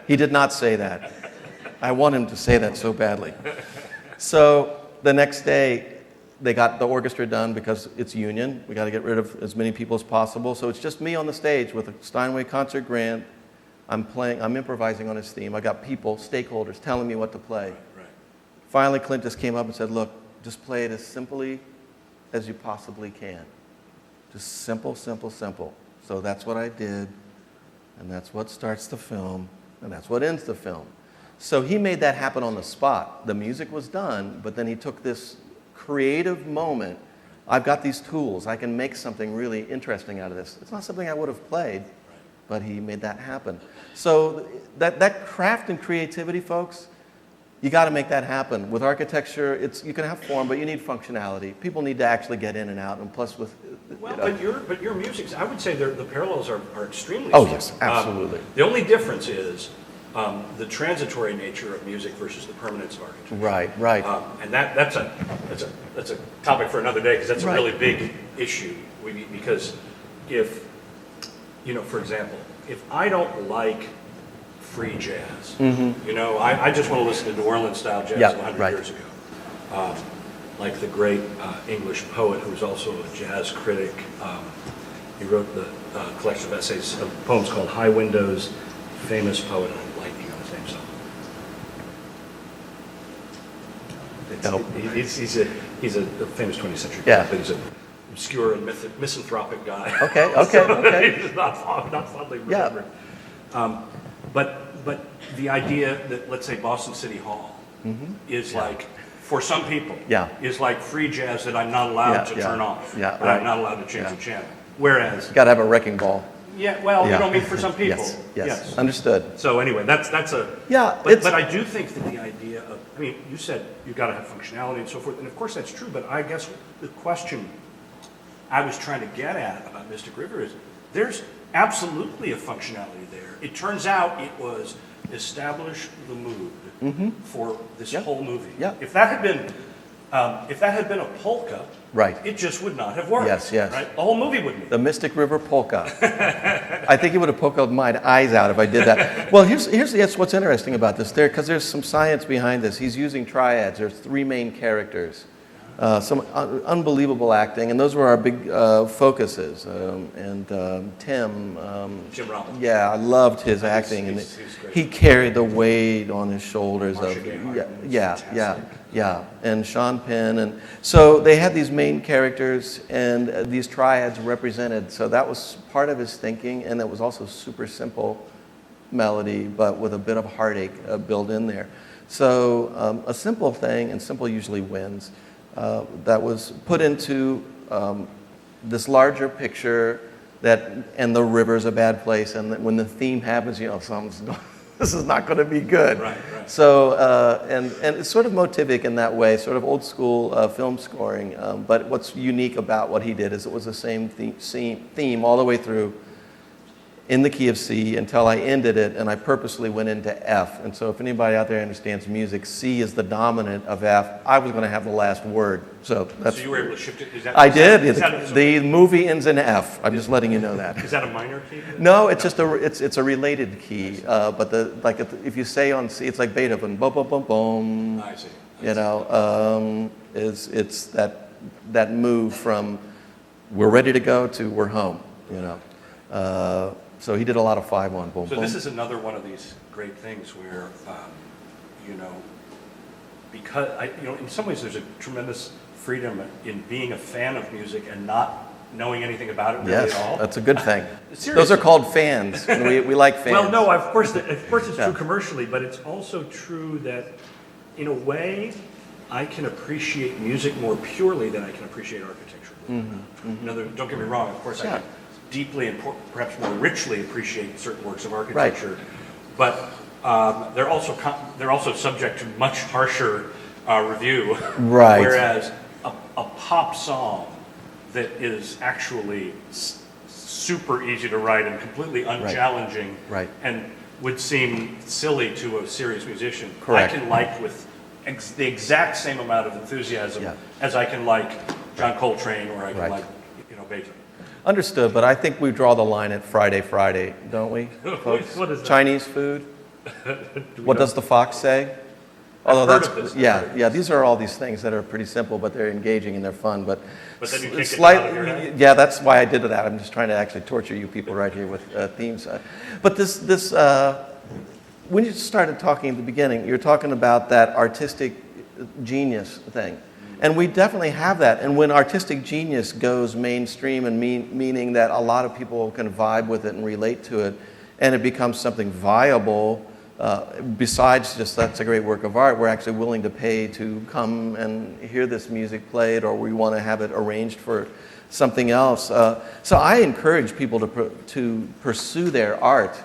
He did not say that. I want him to say that so badly. So the next day, they got the orchestra done because it's union. We got to get rid of as many people as possible. So it's just me on the stage with a Steinway Concert Grand. I'm improvising on his theme. I got people, stakeholders, telling me what to play. Right. Finally, Clint just came up and said, look, just play it as simply as you possibly can. Just simple, simple, simple. So that's what I did, and that's what starts the film, and that's what ends the film. So he made that happen on the spot. The music was done, but then he took this creative moment. I've got these tools. I can make something really interesting out of this. It's not something I would have played, but he made that happen. So that craft and creativity, folks, you got to make that happen. With architecture, you can have form, but you need functionality. People need to actually get in and out, and plus with... Well, but your music, I would say the parallels are extremely strong. Oh, yes, absolutely. The only difference is the transitory nature of music versus the permanence of architecture. Right. And that's a topic for another day, because that's a really big issue. Because if, for example, if I don't like free jazz, I just want to listen to New Orleans style jazz 100 years ago. like the great English poet who was also a jazz critic. He wrote the collection of essays, of poems called High Windows, famous poet, and I'm blanking on his name, so. He's a famous 20th century poet, but he's an obscure and misanthropic guy. Okay. He's not fondly remembered. But the idea that, let's say, Boston City Hall is like, for some people, is like free jazz that I'm not allowed to turn off. Yeah, right. I'm not allowed to change the channel. Whereas, you got to have a wrecking ball. you know, I mean, for some people, yes. Understood. So anyway, that's a. But I do think that the idea of, I mean, you said you've got to have functionality and so forth, and of course that's true. But I guess the question I was trying to get at about Mystic River is there's absolutely a functionality there. It turns out it was establish the mood for this whole movie. If that had been a polka, right, it just would not have worked. Yes. Right? The whole movie wouldn't. The Mystic River Polka. I think it would have poked my eyes out if I did that. Well, here's what's interesting about this, because there's some science behind this. He's using triads. There's 3 main characters. Some unbelievable acting, and those were our big focuses. Tim Robbins. Yeah, I loved his acting, and he carried the weight on his shoulders of and Sean Penn, and so they had these main characters and these triads represented. So that was part of his thinking, and it was also super simple melody, but with a bit of heartache built in there. So a simple thing, and simple usually wins. That was put into this larger picture and the river's a bad place, and when the theme happens, you know, this is not going to be good. Right. So, and it's sort of motivic in that way, sort of old school film scoring, but what's unique about what he did is it was the same theme all the way through, in the key of C until I ended it, and I purposely went into F. And so if anybody out there understands music, C is the dominant of F. I was going to have the last word. So you were able to shift it? I did. The movie ends in F. I'm just letting you know that. Is that a minor key? No, it's just it's a related key. But if you say on C, it's like Beethoven. Boom, boom, boom, boom. I see. You know, it's that move from we're ready to go to we're home. You know. So he did a lot of 5-1, boom, So boom. this is another one of these great things where, you know, because in some ways there's a tremendous freedom in being a fan of music and not knowing anything about it really at all. Yes, that's a good thing. Seriously. Those are called fans. And we like fans. Well, no, of course it's true commercially, but it's also true that, in a way, I can appreciate music more purely than I can appreciate architecture. Don't get me wrong. Of course, I can deeply and perhaps more richly appreciate certain works of architecture, but they're also subject to much harsher review. Right. Whereas a pop song that is actually super easy to write and completely unchallenging, and would seem silly to a serious musician, Correct. I can like with the exact same amount of enthusiasm as I can like John Coltrane or I can like Beethoven. Understood, but I think we draw the line at Friday, don't we, folks? What is that? Chinese food? What does the fox say? Although these are all these things that are pretty simple, but they're engaging and they're fun. But then you can't get them out of your head? Yeah, that's why I did that. I'm just trying to actually torture you people right here with themes. But this when you started talking at the beginning, you're talking about that artistic genius thing. And we definitely have that. And when artistic genius goes mainstream, and meaning that a lot of people can vibe with it and relate to it, and it becomes something viable, besides just that's a great work of art, we're actually willing to pay to come and hear this music played, or we want to have it arranged for something else. So I encourage people to pursue their art.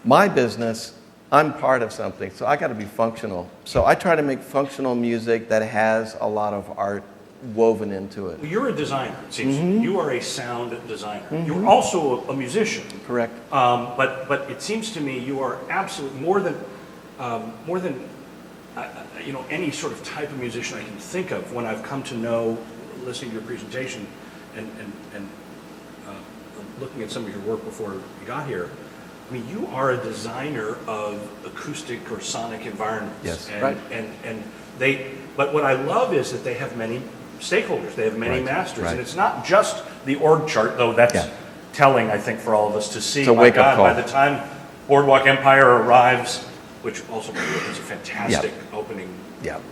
My business, I'm part of something, so I got to be functional. So I try to make functional music that has a lot of art woven into it. Well, you're a designer, it seems. You are a sound designer. You're also a musician. Correct. But it seems to me you are absolutely more than any sort of type of musician I can think of when I've come to know, listening to your presentation, and looking at some of your work before you got here. I mean, you are a designer of acoustic or sonic environments. Yes, and, right. And they, but what I love is that they have many stakeholders, they have many Right, masters, right. and it's not just the org chart, though that's telling, I think, for all of us to see. It's a My wake-up God, call. by the time Boardwalk Empire arrives, which also is a fantastic opening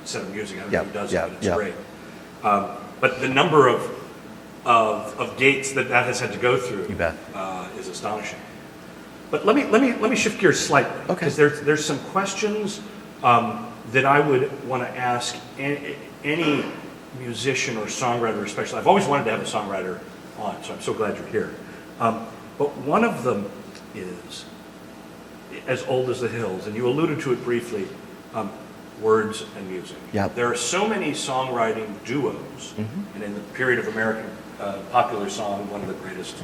set of music, I don't know who does it, but it's great. But the number of gates that has had to go through is astonishing. But let me shift gears slightly, because there's some questions that I would want to ask any musician or songwriter, especially. I've always wanted to have a songwriter on, so I'm so glad you're here. But one of them is as old as the hills, and you alluded to it briefly. Words and music. Yep. There are so many songwriting duos, and in the period of American popular song, one of the greatest,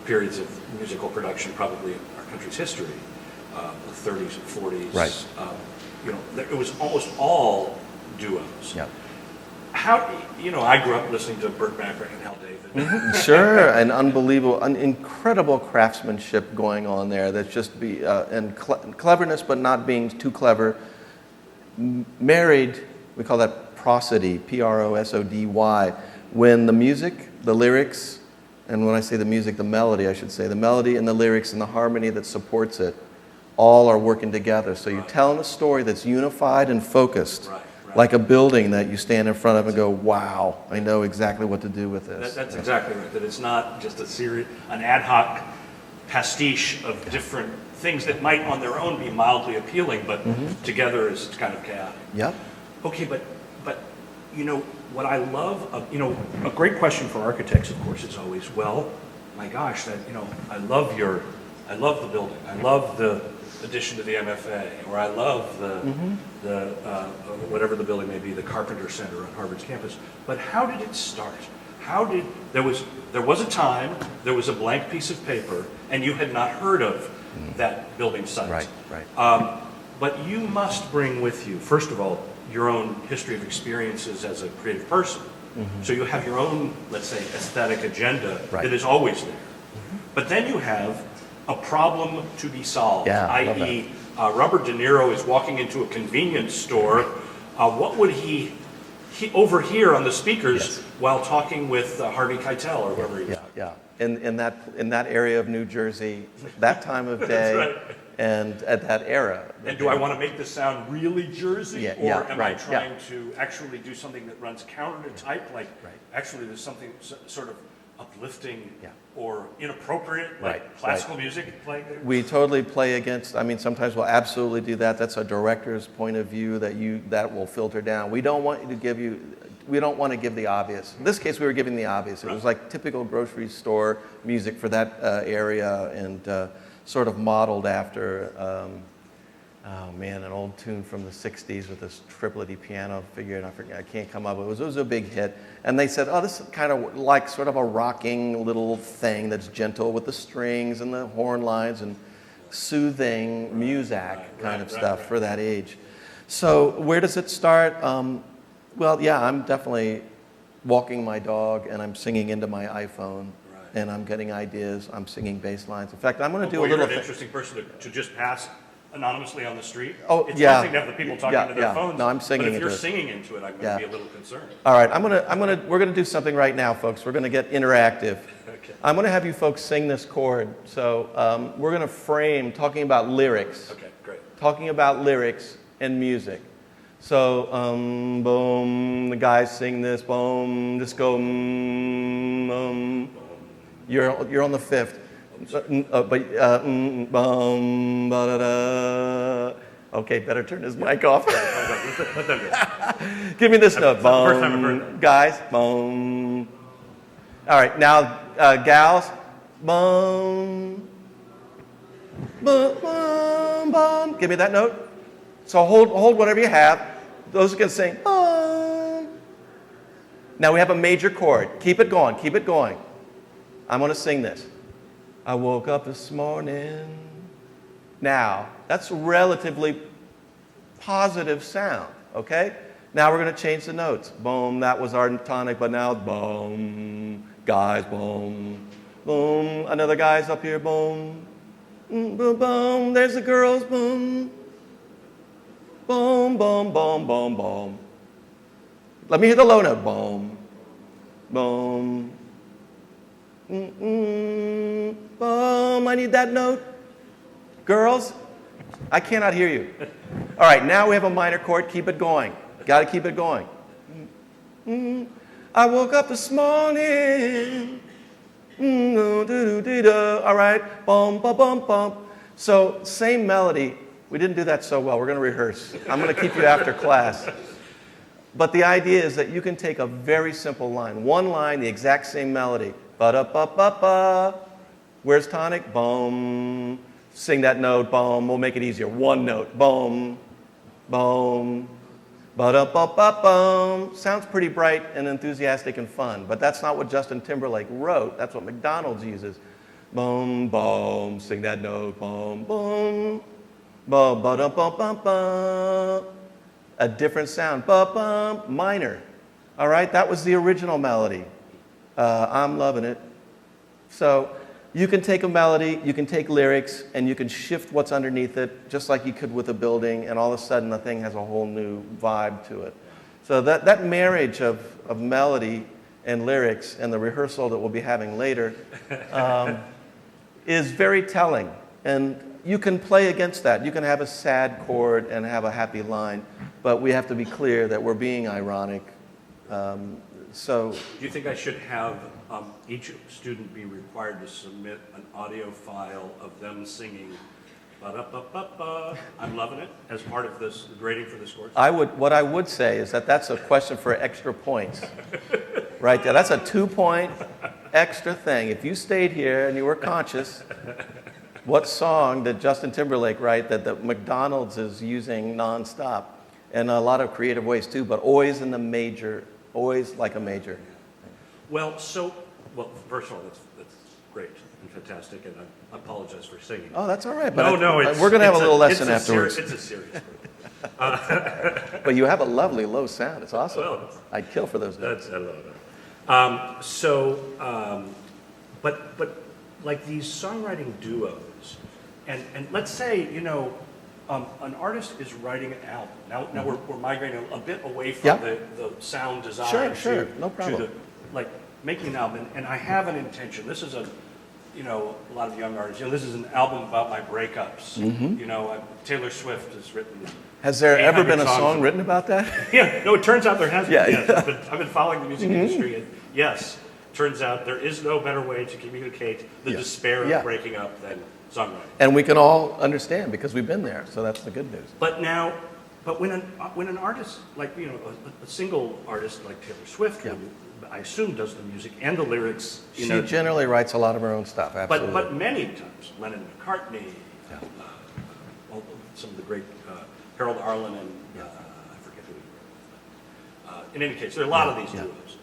periods of musical production probably in our country's history, the 30s and 40s. Right. It was almost all duos. Yep. How, I grew up listening to Burt Bacharach and Hal David. Sure, and unbelievable, incredible craftsmanship going on there. That's just and cleverness, but not being too clever. Married, we call that prosody, Prosody. When the music, the lyrics, and when I say the music, the melody, I should say, the melody and the lyrics and the harmony that supports it, all are working together. So you're telling a story that's unified and focused. Right. Like a building that you stand in front of and go, wow, I know exactly what to do with this. That's exactly right, that it's not just an ad hoc pastiche of different things that might on their own be mildly appealing, but together is kind of chaotic. Yep. Okay, but what I love, a great question for architects, of course, is always, well, my gosh, I love the building, I love the addition to the MFA, or I love the whatever the building may be, the Carpenter Center on Harvard's campus. But how did it start? There was a time, there was a blank piece of paper, and you had not heard of that building site. Right. But you must bring with you, first of all, your own history of experiences as a creative person. So you have your own, let's say, aesthetic agenda that is always there. But then you have a problem to be solved, i.e., Robert De Niro is walking into a convenience store. What would he overhear on the speakers while talking with Harvey Keitel or whoever he is? Yeah. In that area of New Jersey, that time of day, and at that era. And do I want to make this sound really Jersey, or am I right, trying to actually do something that runs counter to type? Like, actually, there's something sort of uplifting or inappropriate, like classical music playing there? We totally play against, sometimes we'll absolutely do that. That's a director's point of view that will filter down. We don't want to give the obvious. In this case, we were giving the obvious. It was like typical grocery store music for that area, and sort of modeled after, an old tune from the 60s with this triplety piano figure, and I can't come up with it. It was a big hit. And they said, this is kind of like sort of a rocking little thing that's gentle with the strings and the horn lines and soothing muzak kind of stuff for that age. So where does it start? I'm definitely walking my dog and I'm singing into my iPhone. And I'm getting ideas. I'm singing bass lines. In fact, I'm going to do a little. You're an interesting person to just pass anonymously on the street. Oh, it's one thing to have the people talking to their phones. No, I'm singing. But if you're singing into it, I'm going to be a little concerned. All right, we're going to do something right now, folks. We're going to get interactive. Okay. I'm going to have you folks sing this chord. So we're going to frame talking about lyrics. Okay, great. Talking about lyrics and music. So, boom, the guys sing this, boom, just go, boom. You're on the fifth. Okay, better turn his mic off. Give me this note. First time I've heard that. Guys, boom. All right, now, gals, boom. Boom, boom, boom. Give me that note. So hold whatever you have. Those who can sing, boom. Now we have a major chord. Keep it going, keep it going. I'm going to sing this. I woke up this morning. Now, that's a relatively positive sound, okay? Now we're going to change the notes. Boom, that was our tonic, but now boom, guys, boom, boom. Another guy's up here, boom, boom, boom, there's the girls, boom. Boom, boom, boom, boom, boom. Let me hear the low note, boom, boom. Boom, I need that note. Girls, I cannot hear you. All right, now we have a minor chord. Keep it going. Got to keep it going. I woke up this morning. All right, bum, bum, bum, bum. So same melody. We didn't do that so well. We're going to rehearse. I'm going to keep you after class. But the idea is that you can take a very simple line. One line, the exact same melody. Ba-da-ba-ba-ba. Where's tonic? Boom. Sing that note, boom. We'll make it easier. One note, boom, boom. Ba-da-ba-ba-bum. Sounds pretty bright and enthusiastic and fun, but that's not what Justin Timberlake wrote. That's what McDonald's uses. Boom, boom, sing that note, boom, boom. Ba-ba-da-bum-bum-bum. A different sound, ba-bum, minor. All right, that was the original melody. I'm loving it. So you can take a melody, you can take lyrics, and you can shift what's underneath it, just like you could with a building, and all of a sudden the thing has a whole new vibe to it. So that marriage of melody and lyrics and the rehearsal that we'll be having later is very telling. And you can play against that. You can have a sad chord and have a happy line, but we have to be clear that we're being ironic. So, do you think I should have each student be required to submit an audio file of them singing "Ba-da-ba-ba-ba, I'm loving it" as part of this grading for this course? What I would say is that's a question for extra points, right there. That's a 2-point extra thing. If you stayed here and you were conscious, what song did Justin Timberlake write that the McDonald's is using nonstop, and a lot of creative ways too, but always in the major. Always like a major. Well, first of all, that's great and fantastic, and I apologize for singing. Oh, that's all right. But we're going to have a little lesson afterwards. It's a serious group. But you have a lovely low sound. It's awesome. Well, I'd kill for those notes. I love it. But like these songwriting duos, and let's say, an artist is writing an album. Now we're migrating a bit away from the sound design sure. No problem. to making an album. And I have an intention. This is a lot of young artists. This is an album about my breakups. Taylor Swift has written. Has there ever been a song written about that? Yeah. No, it turns out there has been. Yeah. Yes. I've been following the music industry, and yes, turns out there is no better way to communicate the despair of breaking up than songwriting. And we can all understand because we've been there, so that's the good news. But when an artist like a single artist like Taylor Swift, who I assume does the music and the lyrics, She generally writes a lot of her own stuff. Absolutely. But many times, Lennon and McCartney, some of the great Harold Arlen and I forget who. In any case, there are a lot of these duos.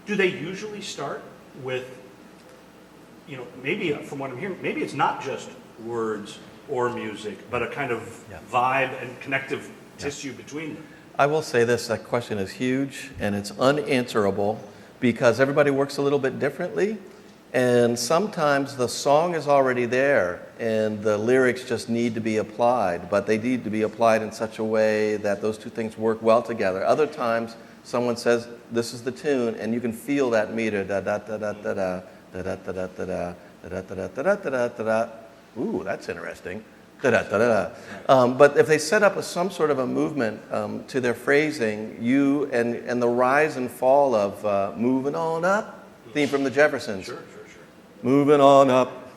Do they usually start with? Maybe from what I'm hearing, maybe it's not just words or music, but a kind of vibe and connective tissue between them. I will say this, that question is huge and it's unanswerable because everybody works a little bit differently, and sometimes the song is already there and the lyrics just need to be applied, but they need to be applied in such a way that those two things work well together. Other times someone says, this is the tune, and you can feel that meter, da-da-da-da-da-da. Ooh, that's interesting. But if they set up some sort of a movement to their phrasing, and the rise and fall of moving on up, theme from the Jeffersons. Sure. Moving on up.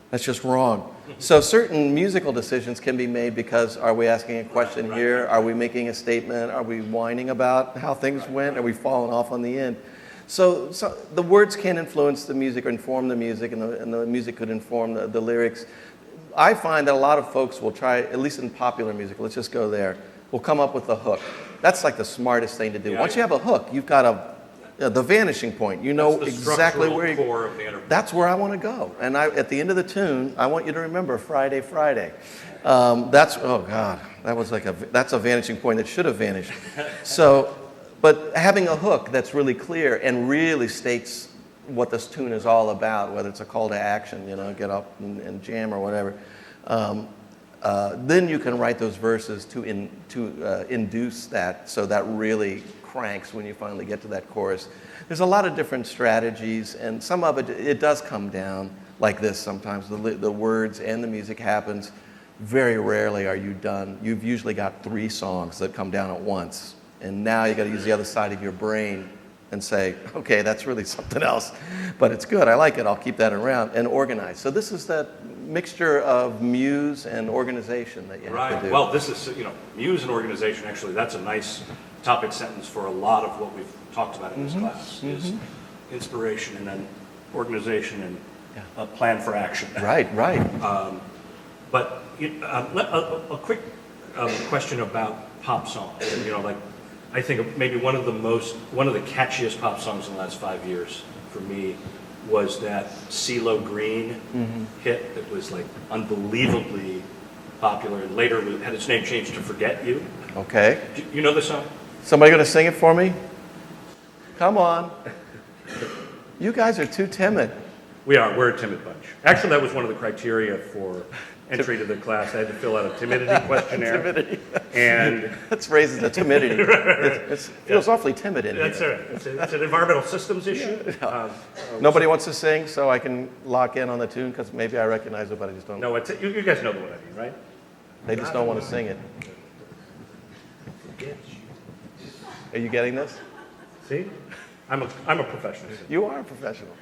That's just wrong. So certain musical decisions can be made because are we asking a question here? Are we making a statement? Are we whining about how things went? Are we falling off on the end? So the words can influence the music or inform the music, and the music could inform the lyrics. I find that a lot of folks will try, at least in popular music, let's just go there, will come up with a hook. That's like the smartest thing to do. Once you have a hook, you've got the vanishing point. You know exactly where core of the enterprise. That's where I want to go. And at the end of the tune, I want you to remember Friday, Friday. That's a vanishing point that should have vanished. But having a hook that's really clear and really states what this tune is all about, whether it's a call to action, get up and jam or whatever. Then you can write those verses to induce that, so that really cranks when you finally get to that chorus. There's a lot of different strategies, and some of it does come down like this sometimes. The words and the music happens. Very rarely are you done. You've usually got 3 songs that come down at once, and now you got to use the other side of your brain and say, okay, that's really something else, but it's good, I like it, I'll keep that around, and organize. So this is that mixture of muse and organization that you have to do. Well, this is, muse and organization, actually, that's a nice topic sentence for a lot of what we've talked about in this class, is inspiration and then organization and a plan for action. Right. But a quick question about pop songs. I think maybe one of the catchiest pop songs in the last 5 years for me was that CeeLo Green hit that was like unbelievably popular, and later had its name changed to Forget You. Okay. Do you know the song? Somebody going to sing it for me? Come on. You guys are too timid. We're a timid bunch. Actually, that was one of the criteria for entry to the class. I had to fill out a timidity questionnaire. Timidity. And that's raises the timidity. It feels awfully timid in that's here. That's right. It's an environmental systems issue. Yeah. Nobody wants to sing, so I can lock in on the tune because maybe I recognize it, but I just don't. No, you guys know the one I mean, right? They just don't want to sing it. Are you getting this? See? I'm a professional. You are a professional.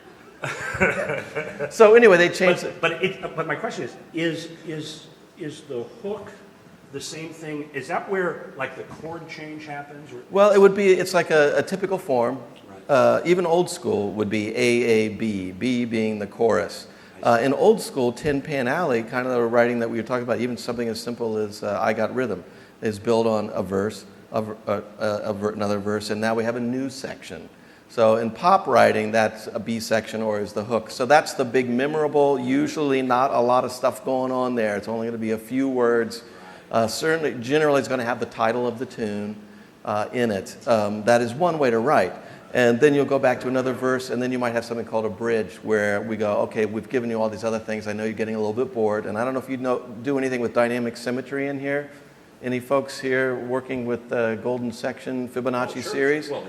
So anyway, they changed it. But my question is the hook the same thing? Is that where like the chord change happens? Well, it's like a typical form. Right. Even old school would be A, B, B being the chorus. In old school, Tin Pan Alley, kind of the writing that we were talking about, even something as simple as I Got Rhythm, is built on a verse, another verse, and now we have a new section. So in pop writing, that's a B section or is the hook. So that's the big memorable, usually not a lot of stuff going on there. It's only going to be a few words. Generally it's going to have the title of the tune in it. That is one way to write. And then you'll go back to another verse, and then you might have something called a bridge where we go, okay, we've given you all these other things. I know you're getting a little bit bored. And I don't know if you do anything with dynamic symmetry in here. Any folks here working with the Golden Section Fibonacci series? Well,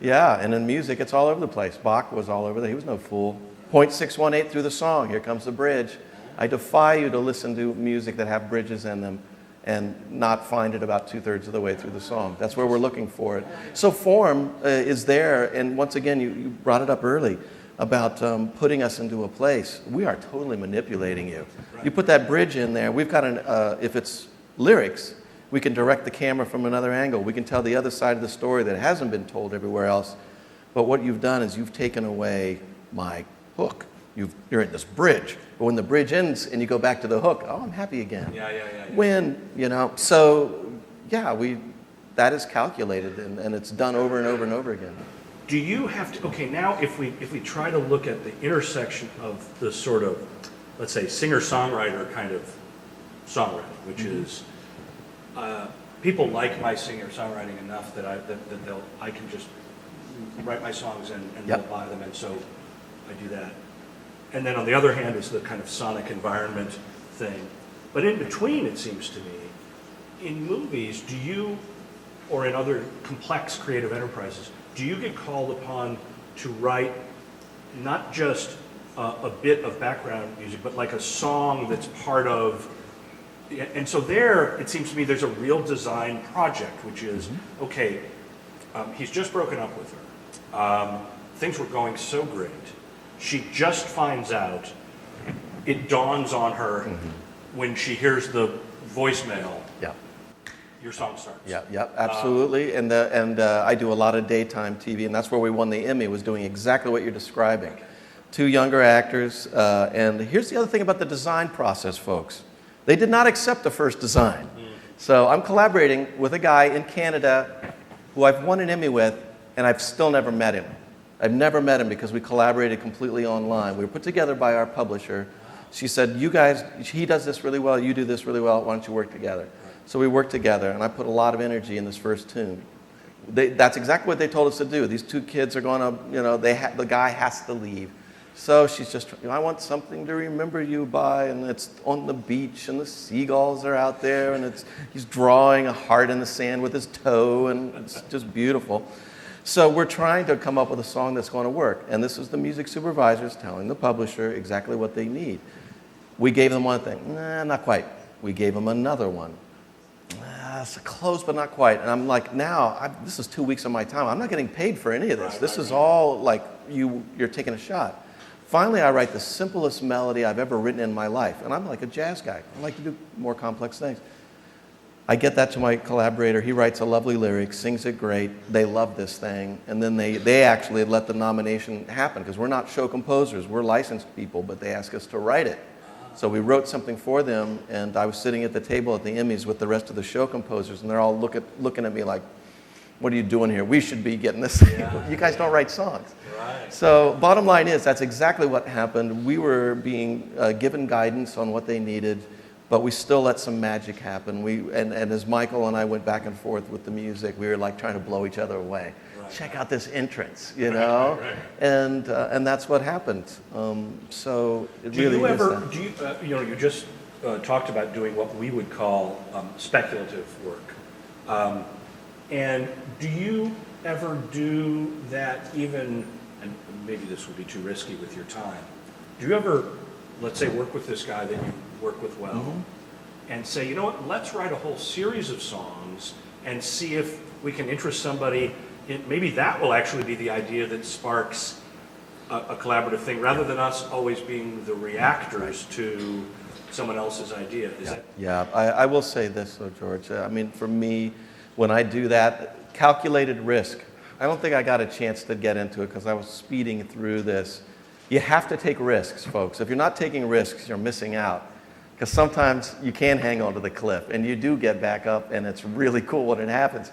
yeah, and in music, it's all over the place. Bach was all over there. He was no fool. 0.618 through the song. Here comes the bridge. I defy you to listen to music that have bridges in them and not find it about 2/3 of the way through the song. That's where we're looking for it. So form is there, and once again, you brought it up early about putting us into a place. We are totally manipulating you. You put that bridge in there. We've got if it's lyrics, we can direct the camera from another angle. We can tell the other side of the story that hasn't been told everywhere else. But what you've done is you've taken away my hook. You're in this bridge. But when the bridge ends and you go back to the hook, oh, I'm happy again. Yeah. When, So, yeah, that is calculated, and it's done over and over and over again. Do you have to, okay, now if we try to look at the intersection of the sort of, let's say, singer-songwriter kind of songwriting, which is, people like my singer-songwriting enough that I can just write my songs and they'll buy them, and so I do that. And then on the other hand is the kind of sonic environment thing. But in between, it seems to me, in movies, or in other complex creative enterprises, do you get called upon to write not just a bit of background music, but like a song that's part of, and so there, it seems to me, there's a real design project, which is, okay, he's just broken up with her. Things were going so great. She just finds out, it dawns on her when she hears the voicemail, your song starts. Yeah, absolutely. And I do a lot of daytime TV, and that's where we won the Emmy, was doing exactly what you're describing. Okay. 2 younger actors, and here's the other thing about the design process, folks. They did not accept the first design. So I'm collaborating with a guy in Canada who I've won an Emmy with, and I've still never met him. I've never met him because we collaborated completely online. We were put together by our publisher. She said, you guys, he does this really well, you do this really well, why don't you work together? So we worked together, and I put a lot of energy in this first tune. That's exactly what they told us to do. These two kids are going to, the guy has to leave. So she's just, I want something to remember you by, and it's on the beach, and the seagulls are out there, and he's drawing a heart in the sand with his toe, and it's just beautiful. So we're trying to come up with a song that's going to work, and this is the music supervisors telling the publisher exactly what they need. We gave them one thing, nah, not quite. We gave them another one. It's close, but not quite. And I'm like, this is 2 weeks of my time. I'm not getting paid for any of this. This is all like you're taking a shot. Finally, I write the simplest melody I've ever written in my life. And I'm like a jazz guy. I like to do more complex things. I get that to my collaborator. He writes a lovely lyric, sings it great. They love this thing. And then they actually let the nomination happen, because we're not show composers. We're licensed people, but they ask us to write it. So we wrote something for them, and I was sitting at the table at the Emmys with the rest of the show composers, and they're all looking at me like, what are you doing here? We should be getting this. Yeah. You guys don't write songs. Right. So bottom line is, that's exactly what happened. We were being given guidance on what they needed, but we still let some magic happen. And as Michael and I went back and forth with the music, we were like trying to blow each other away. Right. Check out this entrance, Right. And that's what happened. So it really is that. You just talked about doing what we would call speculative work. And do you ever do that even, and maybe this would be too risky with your time, do you ever, let's say, work with this guy that you work with well, and say, you know what, let's write a whole series of songs and see if we can interest somebody in, maybe that will actually be the idea that sparks a collaborative thing, rather than us always being the reactors to someone else's idea. I will say this, though, George. I mean, for me, when I do that, calculated risk, I don't think I got a chance to get into it because I was speeding through this. You have to take risks, folks. If you're not taking risks, you're missing out. Because sometimes you can hang onto the cliff, and you do get back up, and it's really cool when it happens.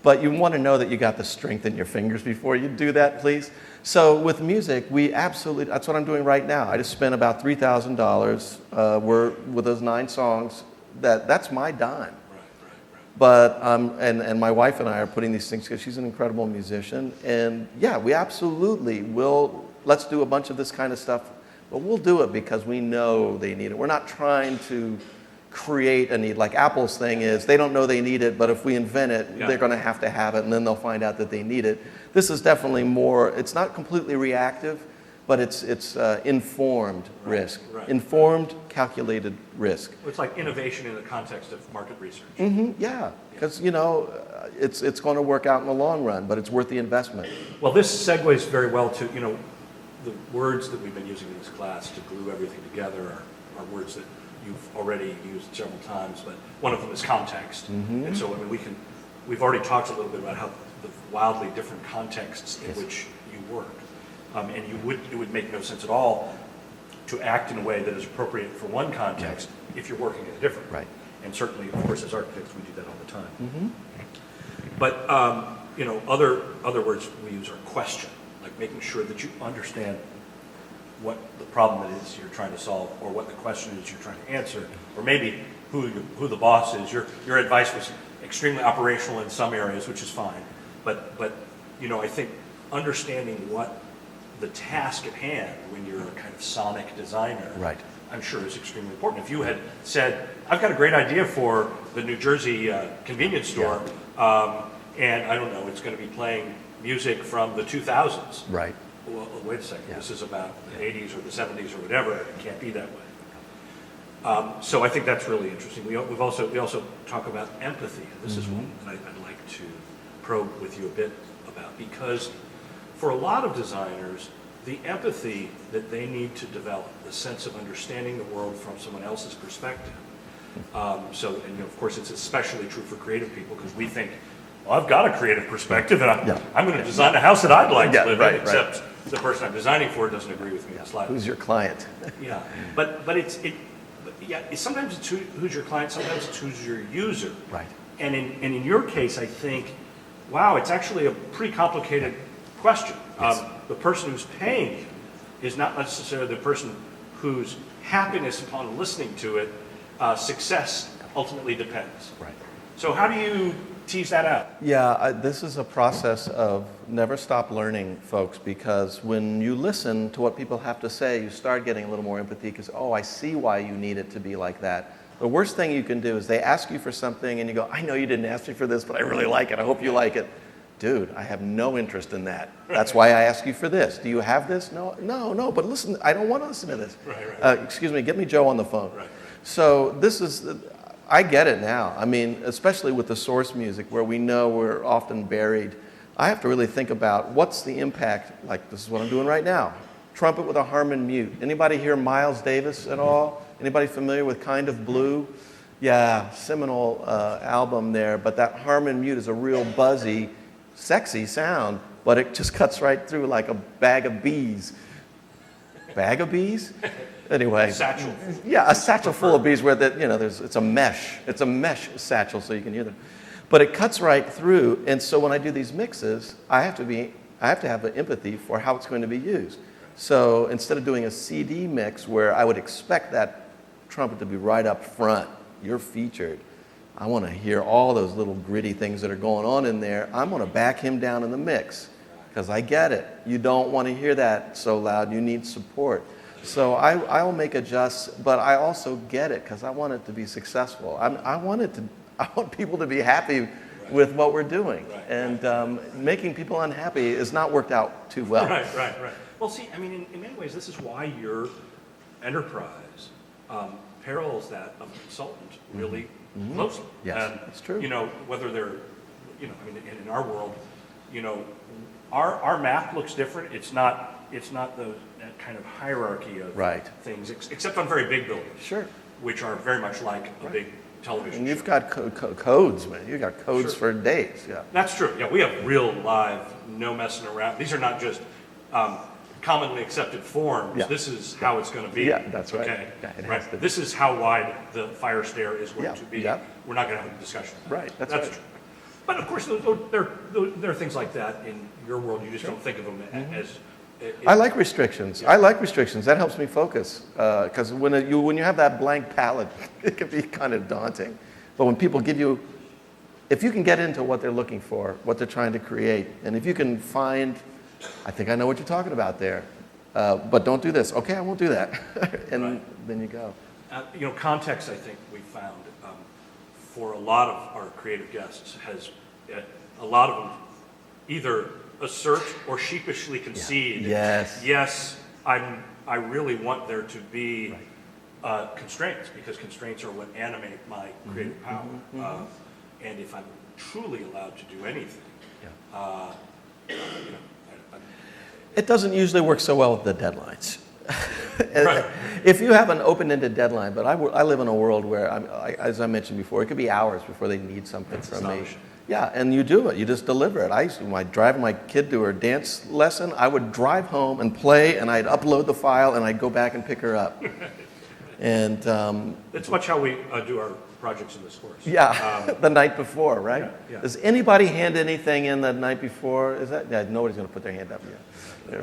But you want to know that you got the strength in your fingers before you do that, please. So with music, that's what I'm doing right now. I just spent about $3,000. We're with those 9 songs. That's my dime. But and my wife and I are putting these things because she's an incredible musician, and we absolutely will. Let's do a bunch of this kind of stuff, but we'll do it because we know they need it. We're not trying to create a need. Like Apple's thing is, they don't know they need it, but if we invent it, they're going to have it, and then they'll find out that they need it. This is definitely more. It's not completely reactive, but it's informed risk, informed, calculated risk. It's like innovation in the context of market research. Because it's going to work out in the long run, but it's worth the investment. Well, this segues very well to the words that we've been using in this class to glue everything together are words that you've already used several times, but one of them is context. And so we've already talked a little bit about how the wildly different contexts in which you work. And it would make no sense at all to act in a way that is appropriate for one context if you're working in a different. Right. And certainly, of course, as architects, we do that all the time. But other words we use are question, like making sure that you understand what the problem it is you're trying to solve, or what the question is you're trying to answer, or maybe who the boss is. Your advice was extremely operational in some areas, which is fine. But I think understanding what the task at hand when you're a kind of sonic designer, I'm sure is extremely important. If you had said, I've got a great idea for the New Jersey convenience store, and I don't know, it's going to be playing music from the 2000s. Right. Well, wait a second, this is about the 80s or the 70s or whatever. It can't be that way. So I think that's really interesting. We also talk about empathy. This is one that I'd like to probe with you a bit about, because for a lot of designers, the empathy that they need to develop, the sense of understanding the world from someone else's perspective. Of course, it's especially true for creative people, because we think, well, I've got a creative perspective, and I'm going to design a house that I'd like to live in, except the person I'm designing for doesn't agree with me in the slightest. Who's your client? But sometimes it's who's your client, sometimes it's who's your user. Right. And in your case, I think, wow, it's actually a pretty complicated question. The person who's paying you is not necessarily the person whose happiness upon listening to it, success ultimately depends. Right. So how do you tease that out. Yeah, this is a process of never stop learning, folks, because when you listen to what people have to say, you start getting a little more empathy because, oh, I see why you need it to be like that. The worst thing you can do is they ask you for something and you go, I know you didn't ask me for this, but I really like it. I hope you like it. Dude, I have no interest in that. That's why I ask you for this. Do you have this? No, but listen, I don't want to listen to this. Excuse me, get me Joe on the phone. So this is, I get it now. I mean, especially with the source music where we know we're often buried. I have to really think about what's the impact, like this is what I'm doing right now. Trumpet with a Harmon mute. Anybody hear Miles Davis at all? Anybody familiar with Kind of Blue? Yeah, seminal album there, but that Harmon mute is a real buzzy, sexy sound, but it just cuts right through like a bag of bees. Bag of bees? Anyway. Satchel. Yeah, a satchel full of bees where it's a mesh. It's a mesh satchel so you can hear them. But it cuts right through, and so when I do these mixes, I have to have an empathy for how it's going to be used. So instead of doing a CD mix where I would expect that trumpet to be right up front, you're featured. I want to hear all those little gritty things that are going on in there. I'm going to back him down in the mix because I get it. You don't want to hear that so loud. You need support. So I'll make adjusts, but I also get it because I want it to be successful. I want people to be happy with what we're doing. And making people unhappy has not worked out too well. Right. Well, see, I mean, in many ways, this is why your enterprise parallels that of a consultant really closely. Yes, that's true. Whether they're, I mean, in our world, our map looks different. It's not that kind of hierarchy of things, except on very big buildings. Sure. Which are very much like a big television And you've show. got codes, man. You've got codes for days. Yeah. That's true. Yeah, we have real live, no messing around. These are not just commonly accepted forms. Yeah. This is how it's going to be. Yeah, that's right. Okay. Yeah, it has Right. to be. This is how wide the fire stair is going Yeah, to be. yeah. We're not going to have a discussion. Right, that's right. right. True. But of course, there are things like that in your world. You just don't think of them as. I like restrictions. I like restrictions. That helps me focus. Because when you have that blank palette, it can be kind of daunting. But when people give you, if you can get into what they're looking for, what they're trying to create, and if you can find, I think I know what you're talking about there, but don't do this. Okay, I won't do that. And then you go. Context, I think we found for a lot of our creative guests has a lot of them either assert or sheepishly concede. Yes. Yes, I really want there to be constraints because constraints are what animate my creative power. And if I'm truly allowed to do anything, It doesn't usually work so well with the deadlines. Right. If you have an open-ended deadline, but I live in a world where, as I mentioned before, it could be hours before they need something from me. Yeah, and you do it. You just deliver it. When I drive my kid to her dance lesson, I would drive home and play, and I'd upload the file, and I'd go back and pick her up. And it's much how we do our projects in this course. Yeah, the night before, right? Yeah. Does anybody hand anything in the night before? Nobody's going to put their hand up yet.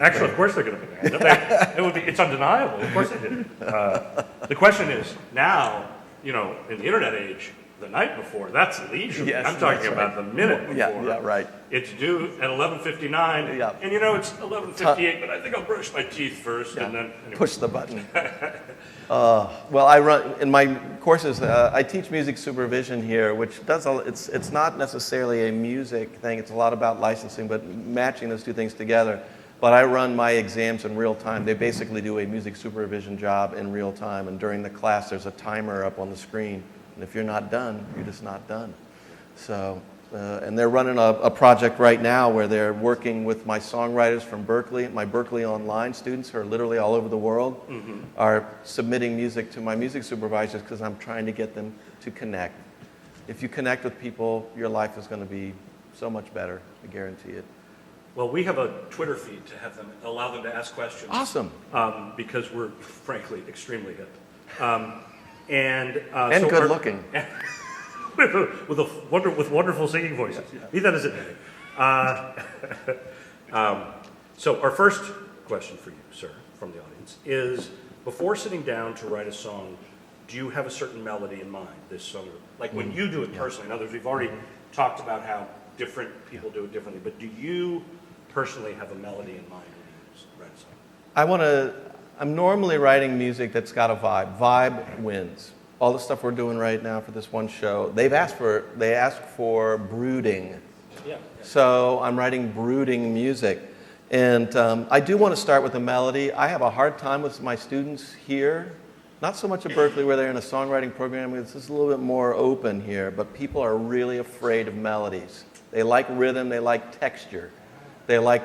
Actually, of course they're going to put their hand up. It's undeniable. Of course they did. The question is now, in the internet age, the night before, that's leisure. Yes, I'm talking about the minute before. Yeah, right. It's due at 11:59, Yeah. and it's 11:58, but I think I'll brush my teeth first, and then anyway. Push the button. Well, I run in my courses. I teach music supervision here, which it's not necessarily a music thing. It's a lot about licensing, but matching those two things together. But I run my exams in real time. They basically do a music supervision job in real time, and during the class, there's a timer up on the screen. And if you're not done, you're just not done. So, and they're running a project right now where they're working with my songwriters from Berkeley. My Berkeley Online students who are literally all over the world are submitting music to my music supervisors because I'm trying to get them to connect. If you connect with people, your life is going to be so much better. I guarantee it. Well, we have a Twitter feed to allow them to ask questions. Awesome. Because we're frankly extremely hip. And so good looking. with wonderful singing voices. Be that as it may. So our first question for you, sir, from the audience is: before sitting down to write a song, do you have a certain melody in mind? This song, like when you do it personally. In other words, we've already talked about how different people do it differently, but do you personally have a melody in mind when you write a song? I'm normally writing music that's got a vibe. Vibe wins. All the stuff we're doing right now for this one show, they asked for brooding. Yeah. So I'm writing brooding music. And I do want to start with a melody. I have a hard time with my students here. Not so much at Berkeley where they're in a songwriting program. It's just a little bit more open here. But people are really afraid of melodies. They like rhythm. They like texture. They like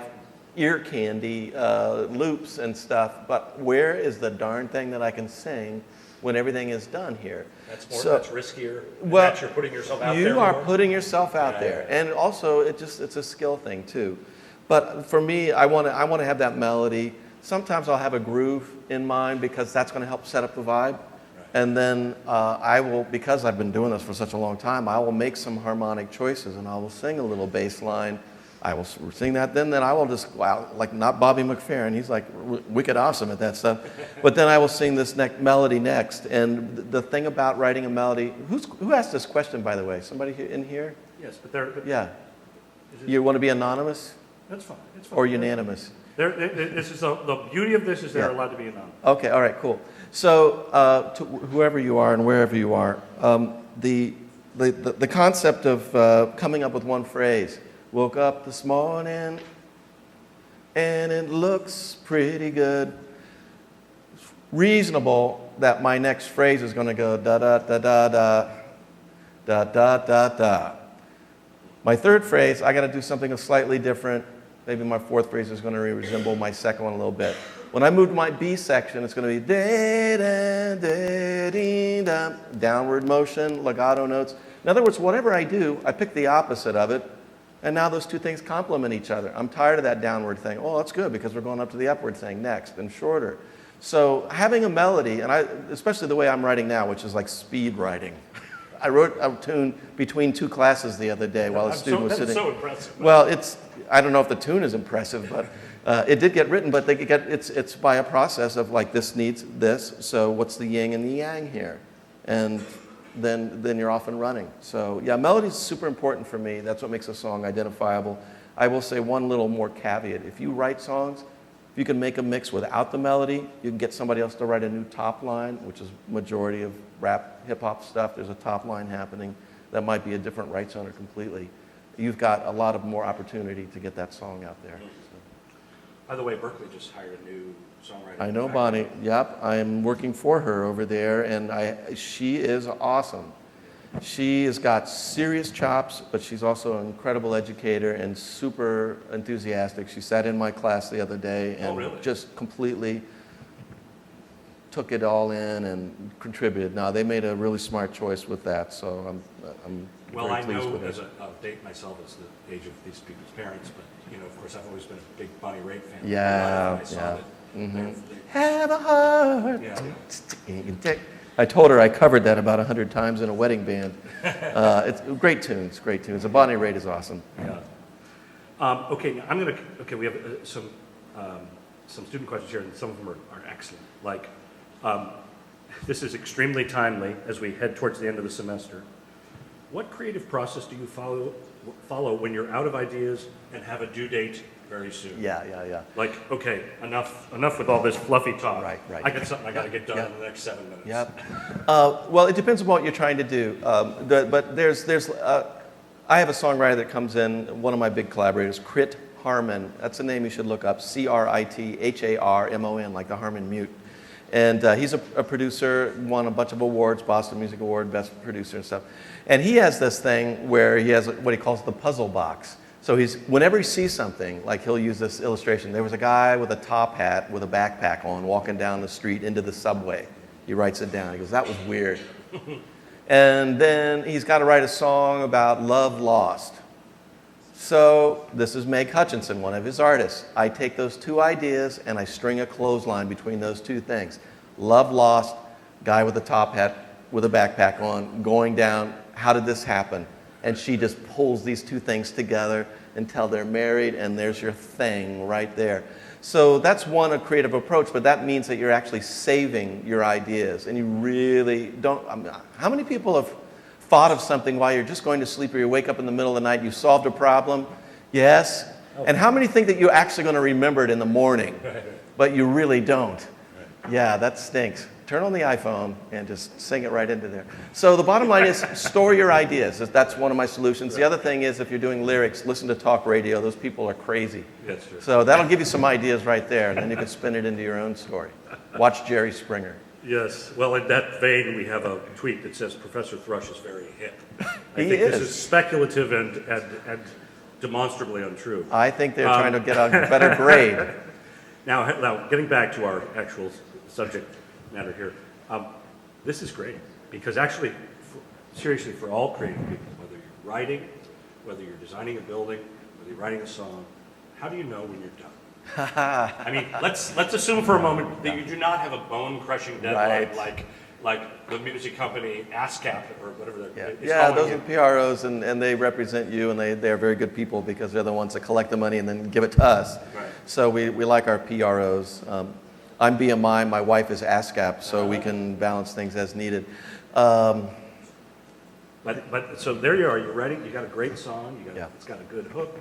ear candy, loops and stuff. But where is the darn thing that I can sing when everything is done here? That's riskier. Well, that's you're putting yourself out there. You are more. putting yourself out there. And also, it's a skill thing, too. But for me, I want to have that melody. Sometimes I'll have a groove in mind because that's going to help set up the vibe. Right. And then I will, because I've been doing this for such a long time, I will make some harmonic choices and I will sing a little bass line. I will sing that, then I will just, like not Bobby McFerrin, he's like wicked awesome at that stuff. But then I will sing this melody next. And the thing about writing a melody, who asked this question, by the way? Somebody in here? Yes, but yeah. You want to be anonymous? That's fine. It's fine. Or unanimous? This is the beauty of this is they're allowed to be anonymous. Okay, all right, cool. So to whoever you are and wherever you are, the concept of coming up with one phrase. Woke up this morning and it looks pretty good. It's reasonable that my next phrase is going to go da da da da da da da da da. My third phrase, I got to do something slightly different. Maybe my fourth phrase is going to resemble my second one a little bit. When I move to my B section, it's going to be da da da dee da, downward motion, legato notes. In other words, whatever I do, I pick the opposite of it. And now those two things complement each other. I'm tired of that downward thing. Oh, that's good because we're going up to the upward thing next and shorter. So having a melody, and especially the way I'm writing now, which is like speed writing. I wrote a tune between two classes the other day while a student was sitting. That's so impressive. Well, I don't know if the tune is impressive, but it did get written. But it's by a process of like this needs this. So what's the yin and the yang here? And then you're off and running. So yeah, melody is super important for me. That's what makes a song identifiable. I will say one little more caveat. If you write songs, if you can make a mix without the melody, you can get somebody else to write a new top line, which is majority of rap, hip-hop stuff. There's a top line happening. That might be a different rights owner completely. You've got a lot of more opportunity to get that song out there. So. By the way, Berkeley just hired a new songwriter. I know Bonnie. Yep, I'm working for her over there, and she is awesome. She has got serious chops, but she's also an incredible educator and super enthusiastic. She sat in my class the other day and just completely took it all in and contributed. Now, they made a really smart choice with that, so I'm very pleased with it. I'll date myself as the age of these people's parents, but of course, I've always been a big Bonnie Raitt fan. Yeah. Mm-hmm. Have a heart. Yeah. I told her I covered that about 100 times in a wedding band. It's great tunes, great tunes. The Bonnie Raitt is awesome. Yeah. Okay, we have some student questions here, and some of them are excellent. Like, this is extremely timely as we head towards the end of the semester. What creative process do you follow when you're out of ideas and have a due date very soon? Yeah. Like, okay, enough with all this fluffy talk. Right. I got something I got to get done in the next 7 minutes. Yep. Well, it depends on what you're trying to do. But I have a songwriter that comes in, one of my big collaborators, Crit Harmon. That's a name you should look up, CRITHARMON, like the Harmon Mute. And he's a producer, won a bunch of awards, Boston Music Award, Best Producer and stuff. And he has this thing where he has what he calls the puzzle box. So whenever he sees something, like he'll use this illustration. There was a guy with a top hat with a backpack on walking down the street into the subway. He writes it down. He goes, that was weird. And then he's got to write a song about love lost. So this is Meg Hutchinson, one of his artists. I take those two ideas and I string a clothesline between those two things. Love lost, guy with a top hat with a backpack on, going down. How did this happen? And she just pulls these two things together until they're married, and there's your thing right there. So that's a creative approach, but that means that you're actually saving your ideas, and you really don't. How many people have thought of something while you're just going to sleep, or you wake up in the middle of the night, you solved a problem? Yes. And how many think that you're actually going to remember it in the morning, but you really don't? Yeah, that stinks. Turn on the iPhone and just sing it right into there. So the bottom line is store your ideas. That's one of my solutions. The other thing is, if you're doing lyrics, listen to talk radio. Those people are crazy. That's true. So that'll give you some ideas right there, and then you can spin it into your own story. Watch Jerry Springer. Yes. Well, in that vein, we have a tweet that says Professor Thrush is very hip. I He think is. this is speculative and demonstrably untrue. I think they're trying to get a better grade. Now, getting back to our actual subject matter here, this is great because actually, seriously, for all creative people, whether you're writing, whether you're designing a building, whether you're writing a song, how do you know when you're done? I mean, let's assume for a moment that you do not have a bone-crushing deadline like the music company ASCAP or whatever they're Those are PROs, and they represent you, and they're very good people because they're the ones that collect the money and then give it to us. Right. So we like our PROs. I'm BMI, my wife is ASCAP, so we can balance things as needed. But so there you are. You're ready. You got a great song. It's got a good hook.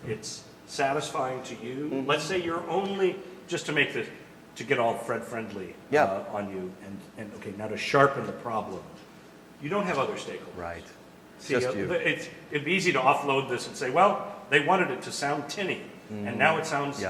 It's satisfying to you. Mm-hmm. Let's say you're only just to make this to get all Fred friendly on you, and okay, now to sharpen the problem, you don't have other stakeholders. Right. See, Just you. It'd be easy to offload this and say, well, they wanted it to sound tinny, and now it sounds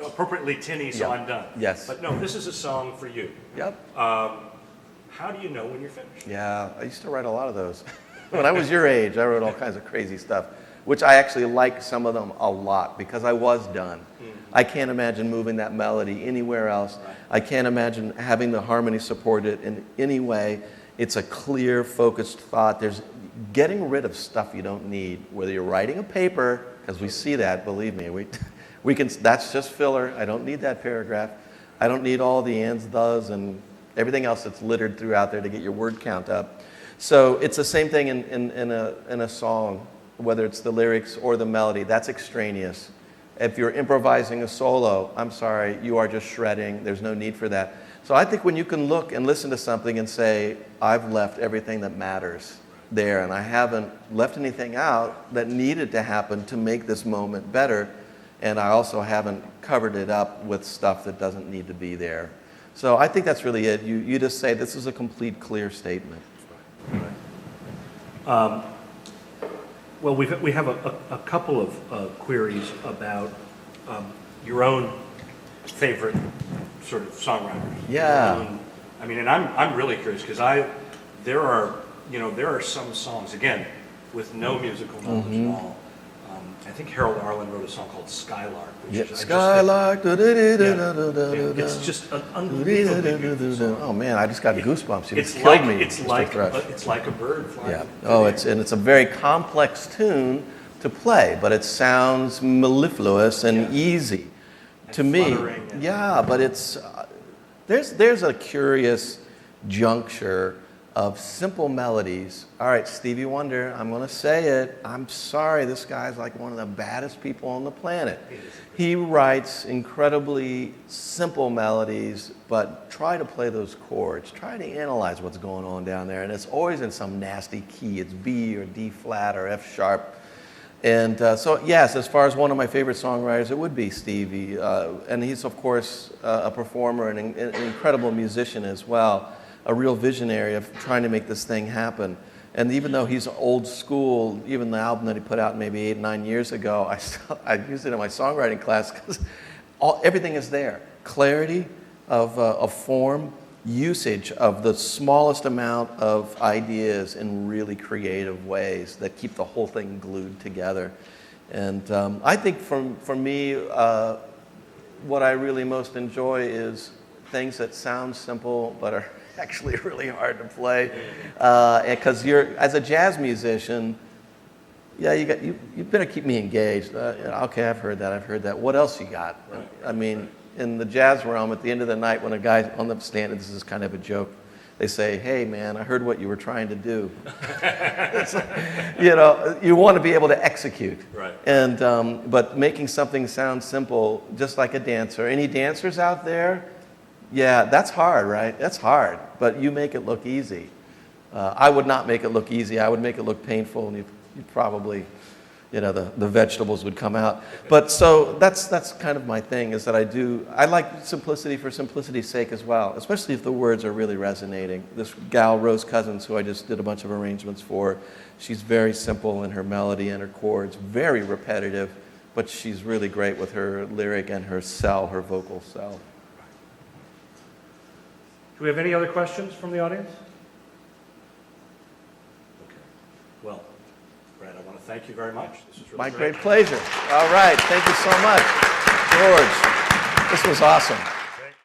appropriately tinny, so I'm done. Yes. But no, this is a song for you. Yep. How do you know when you're finished? Yeah, I used to write a lot of those. When I was your age, I wrote all kinds of crazy stuff, which I actually like some of them a lot because I was done. I can't imagine moving that melody anywhere else. Right. I can't imagine having the harmony support it in any way. It's a clear, focused thought. There's getting rid of stuff you don't need, whether you're writing a paper, because we see that, believe me. We can. That's just filler. I don't need that paragraph. I don't need all the ands, thes, and everything else that's littered throughout there to get your word count up. So it's the same thing in a song, whether it's the lyrics or the melody. That's extraneous. If you're improvising a solo, I'm sorry, you are just shredding. There's no need for that. So I think when you can look and listen to something and say, I've left everything that matters there, and I haven't left anything out that needed to happen to make this moment better, and I also haven't covered it up with stuff that doesn't need to be there. So I think that's really it. You just say, this is a complete, clear statement. Right. Well, we have a couple of queries about your own favorite sort of songwriters. Yeah. I mean, and I'm really curious because there are some songs, again, with no musical knowledge at all. I think Harold Arlen wrote a song called Skylark. Which is, Skylark. It's just an unbelievably beautiful song. Oh man, I just got goosebumps. You just killed me. It's like a bird flying. Yeah. Oh, it's a very complex tune to play, but it sounds mellifluous and easy to me. Yeah, but it's there's a curious juncture of simple melodies. All right, Stevie Wonder, I'm going to say it. I'm sorry, this guy's like one of the baddest people on the planet. He writes incredibly simple melodies, but try to play those chords. Try to analyze what's going on down there, and it's always in some nasty key. It's B or D flat or F sharp. And so, yes, as far as one of my favorite songwriters, it would be Stevie. And he's, of course, a performer and an incredible musician as well. A real visionary of trying to make this thing happen. And even though he's old school, even the album that he put out maybe 8 or 9 years ago, I used it in my songwriting class because everything is there. Clarity of form, usage of the smallest amount of ideas in really creative ways that keep the whole thing glued together. And I think for me, what I really most enjoy is things that sound simple but are actually really hard to play, because as a jazz musician, you better keep me engaged. Okay, I've heard that. What else you got? Right. I mean, in the jazz realm, at the end of the night, when a guy's on the stand, and this is kind of a joke, they say, "Hey, man, I heard what you were trying to do." You want to be able to execute. Right. And but making something sound simple, just like a dancer. Any dancers out there? Yeah, that's hard, right? That's hard, but you make it look easy. I would not make it look easy. I would make it look painful, and you'd probably, the vegetables would come out. But so that's kind of my thing, is that I like simplicity for simplicity's sake as well, especially if the words are really resonating. This gal, Rose Cousins, who I just did a bunch of arrangements for, she's very simple in her melody and her chords, very repetitive, but she's really great with her lyric and her vocal cell. Do we have any other questions from the audience? Okay. Well, Brad, I want to thank you very much. This is really My great pleasure. All right. Thank you so much, George. This was awesome.